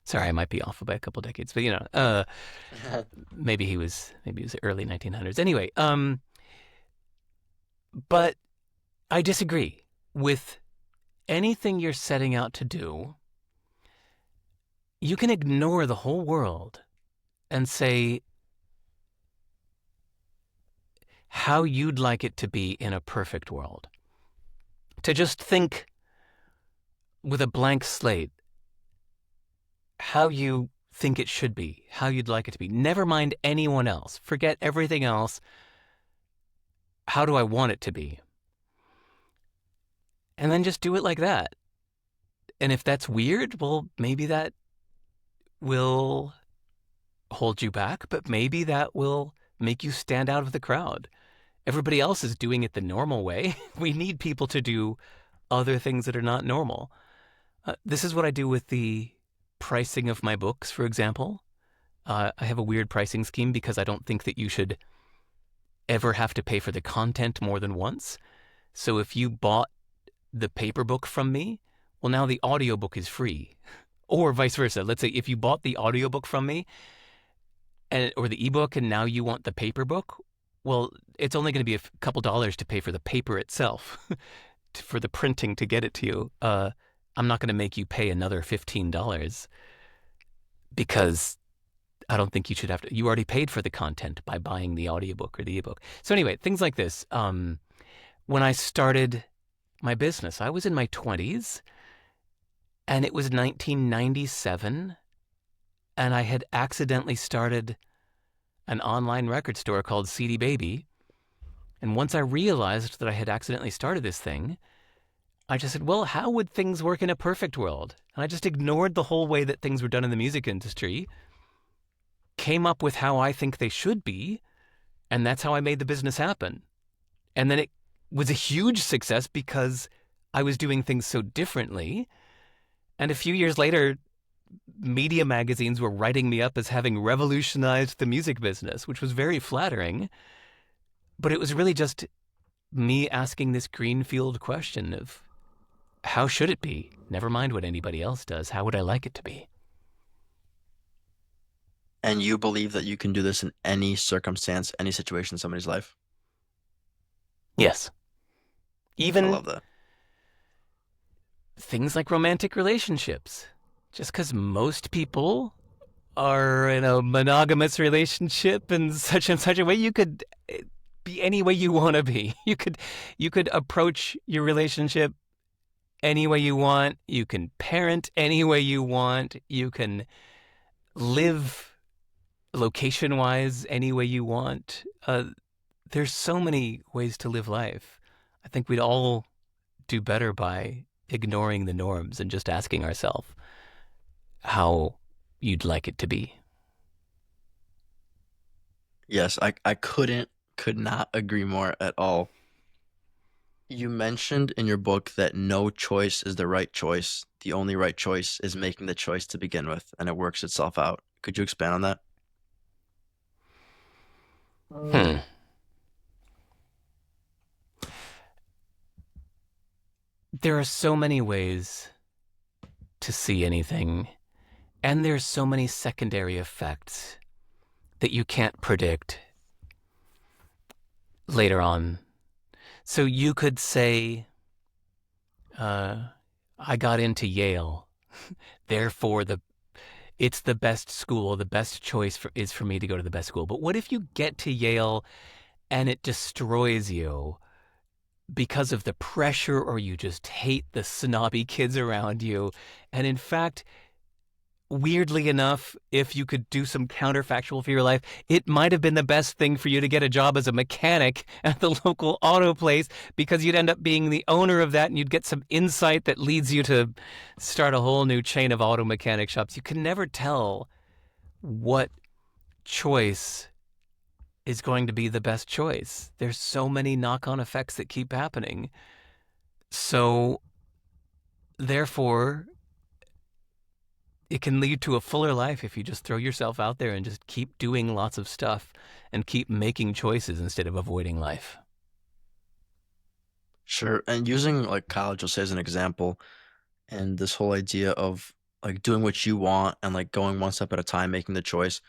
Sorry, I might be off by a couple decades, but maybe he was early 1900s. Anyway, but I disagree with anything you're setting out to do. You can ignore the whole world and say how you'd like it to be in a perfect world. To just think with a blank slate how you think it should be, how you'd like it to be. Never mind anyone else. Forget everything else. How do I want it to be? And then just do it like that. And if that's weird, well, maybe that will hold you back, but maybe that will make you stand out of the crowd. Everybody else is doing it the normal way. We need people to do other things that are not normal. This is what I do with the pricing of my books, for example. I have a weird pricing scheme because I don't think that you should ever have to pay for the content more than once. So if you bought the paper book from me, well, now the audiobook is free. Or vice versa. Let's say if you bought the audiobook from me or the ebook and now you want the paper book, well, it's only going to be a couple dollars to pay for the paper itself, for the printing to get it to you. I'm not going to make you pay another $15 because I don't think you should have to. You already paid for the content by buying the audiobook or the ebook. So anyway, things like this. When I started my business, I was in my 20s and it was 1997 and I had accidentally started an online record store called CD Baby. And once I realized that I had accidentally started this thing, I just said, well, how would things work in a perfect world? And I just ignored the whole way that things were done in the music industry, came up with how I think they should be, and that's how I made the business happen. And then it was a huge success because I was doing things so differently. And a few years later, media magazines were writing me up as having revolutionized the music business, which was very flattering. But it was really just me asking this greenfield question of how should it be? Never mind what anybody else does. How would I like it to be? And you believe that you can do this in any circumstance, any situation in somebody's life? Yes. I Even love that. things like romantic relationships. Just because most people are in a monogamous relationship in such and such a way, you could be any way you want to be. You could approach your relationship any way you want. You can parent any way you want. You can live location-wise any way you want. There's so many ways to live life. I think we'd all do better by ignoring the norms and just asking ourselves how you'd like it to be. Yes, I could not agree more at all. You mentioned in your book that no choice is the right choice. The only right choice is making the choice to begin with, and it works itself out. Could you expand on that? Hmm. There are so many ways to see anything, and there's so many secondary effects that you can't predict later on. So you could say, I got into Yale, therefore it's the best school, the best choice is for me to go to the best school. But what if you get to Yale and it destroys you because of the pressure, or you just hate the snobby kids around you. And in fact, weirdly enough, if you could do some counterfactual for your life, it might have been the best thing for you to get a job as a mechanic at the local auto place, because you'd end up being the owner of that and you'd get some insight that leads you to start a whole new chain of auto mechanic shops. You can never tell what choice is going to be the best choice. There's so many knock-on effects that keep happening. So, therefore, it can lead to a fuller life if you just throw yourself out there and just keep doing lots of stuff and keep making choices instead of avoiding life. Sure. And using like college, let's say as an example, and this whole idea of like doing what you want and like going one step at a time, making the choice,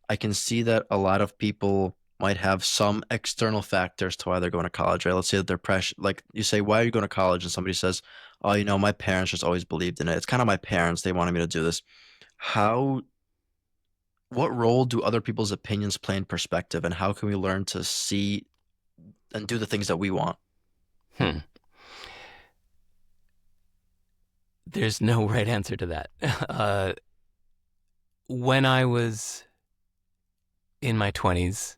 I can see that a lot of people might have some external factors to why they're going to college, right? Let's say that they're pressure, like you say, why are you going to college? And somebody says, oh, my parents just always believed in it. It's kind of my parents. They wanted me to do this. How, what role do other people's opinions play in perspective, and how can we learn to see and do the things that we want? Hmm. There's no right answer to that. When I was in my 20s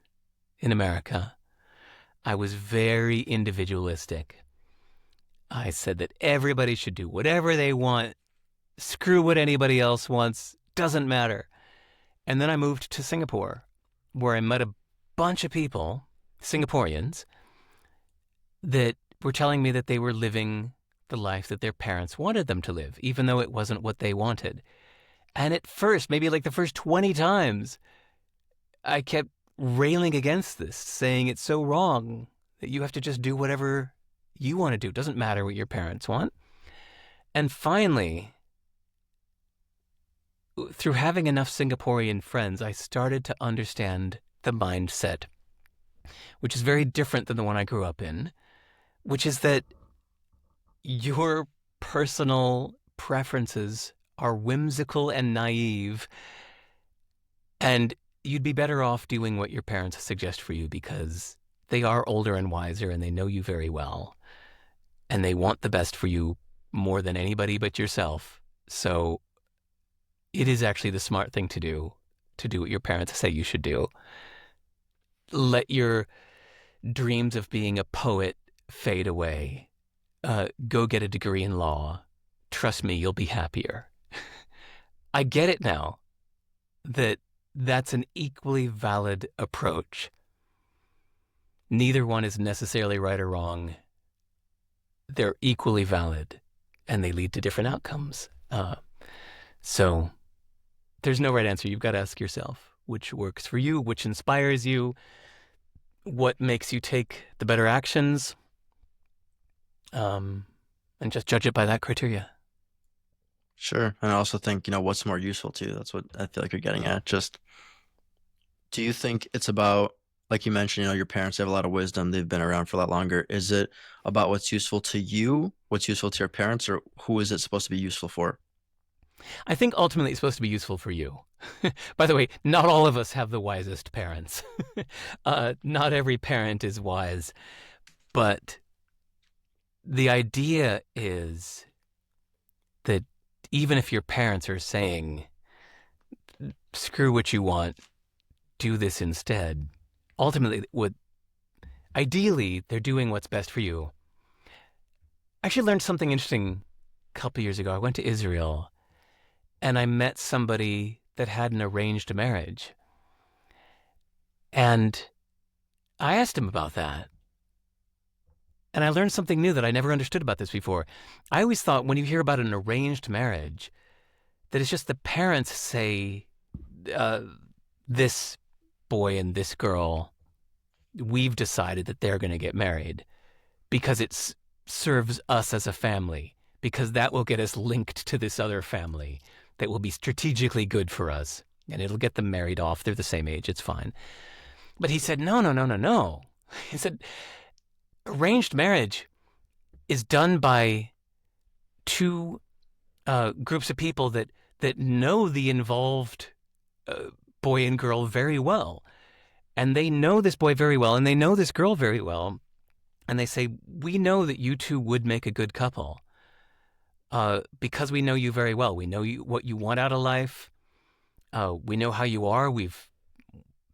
in America, I was very individualistic. I said that everybody should do whatever they want, screw what anybody else wants, doesn't matter. And then I moved to Singapore, where I met a bunch of people, Singaporeans, that were telling me that they were living the life that their parents wanted them to live, even though it wasn't what they wanted. And at first, maybe like the first 20 times, I kept railing against this, saying it's so wrong that you have to just do whatever you want to do. It doesn't matter what your parents want. And finally, through having enough Singaporean friends, I started to understand the mindset, which is very different than the one I grew up in, which is that your personal preferences are whimsical and naive, and you'd be better off doing what your parents suggest for you, because they are older and wiser and they know you very well, and they want the best for you more than anybody but yourself. So it is actually the smart thing to do what your parents say you should do. Let your dreams of being a poet fade away. Go get a degree in law. Trust me, you'll be happier. I get it now that that's an equally valid approach. Neither one is necessarily right or wrong. They're equally valid, and they lead to different outcomes. So there's no right answer. You've got to ask yourself which works for you, which inspires you, what makes you take the better actions, and just judge it by that criteria. Sure. And I also think, what's more useful to you? That's what I feel like you're getting at. Just, do you think it's about, like you mentioned, your parents have a lot of wisdom, they've been around for a lot longer. Is it about what's useful to you, what's useful to your parents, or who is it supposed to be useful for? I think ultimately it's supposed to be useful for you. By the way, not all of us have the wisest parents. Not every parent is wise. But the idea is that even if your parents are saying, screw what you want, do this instead, ultimately, ideally, they're doing what's best for you. I actually learned something interesting a couple years ago. I went to Israel, and I met somebody that had an arranged marriage. And I asked him about that. And I learned something new that I never understood about this before. I always thought when you hear about an arranged marriage, that it's just the parents say, this boy and this girl, we've decided that they're going to get married because it serves us as a family, because that will get us linked to this other family that will be strategically good for us, and it'll get them married off. They're the same age. It's fine. But he said, no, no, no, no, no. He said, arranged marriage is done by two groups of people that know the involved boy and girl very well. And they know this boy very well, and they know this girl very well. and they say, "We know that you two would make a good couple because we know you very well. We know what you want out of life. We know how you are. We've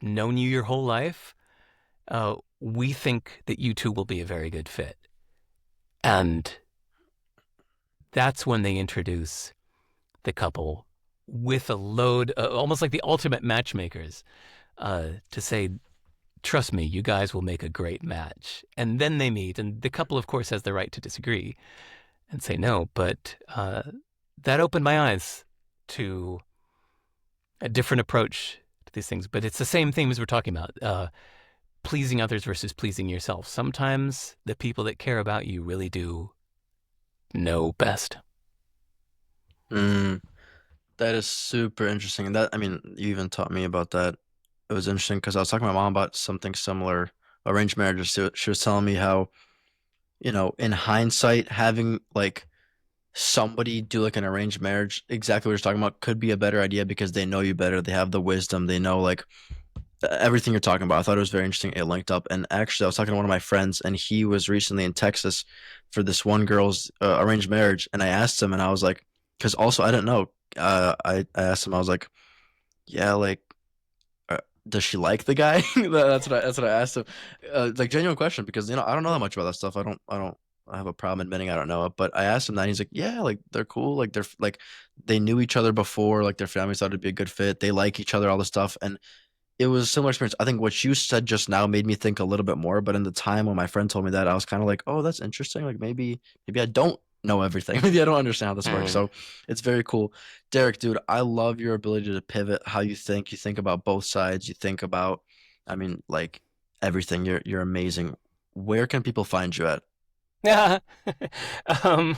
known you your whole life. We think that you two will be a very good fit." And that's when they introduce the couple with a load, almost like the ultimate matchmakers, to say, "Trust me, you guys will make a great match." And then they meet, and the couple, of course, has the right to disagree and say no. But that opened my eyes to a different approach to these things. But it's the same thing as we're talking about, pleasing others versus pleasing yourself. Sometimes the people that care about you really do know best. Mm, that is super interesting. And that, I mean, you even taught me about that. It was interesting because I was talking to my mom about something similar, arranged marriages. She was telling me how, in hindsight, having like somebody do like an arranged marriage, exactly what you're talking about, could be a better idea because they know you better. They have the wisdom. They know like everything you're talking about. I thought it was very interesting. It linked up. And actually, I was talking to one of my friends, and he was recently in Texas for this one girl's arranged marriage. And I asked him, and I was like, because also I didn't know. I asked him, I was like, yeah, like, uh, does she like the guy? That's what I asked him. Like genuine question because I don't know that much about that stuff. I have a problem admitting I don't know it. But I asked him that, and he's like, yeah, like they're cool. Like they're like they knew each other before. Like their families thought it'd be a good fit. They like each other, all this stuff, and it was a similar experience. I think what you said just now made me think a little bit more, but in the time when my friend told me that, I was kind of like, "Oh, that's interesting. Like maybe I don't know everything. Maybe I don't understand how this works." Mm. So, it's very cool. Derek, dude, I love your ability to pivot how you think. You think about both sides. You think about, I mean, like everything. You're amazing. Where can people find you at? um,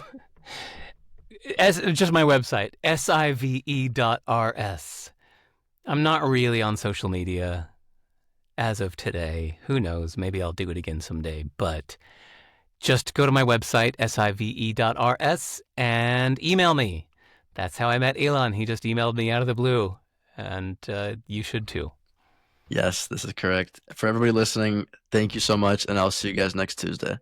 as just my website, sive.rs. I'm not really on social media as of today. Who knows? Maybe I'll do it again someday. But just go to my website, sive.rs, and email me. That's how I met Elon. He just emailed me out of the blue. And you should too. Yes, this is correct. For everybody listening, thank you so much, and I'll see you guys next Tuesday.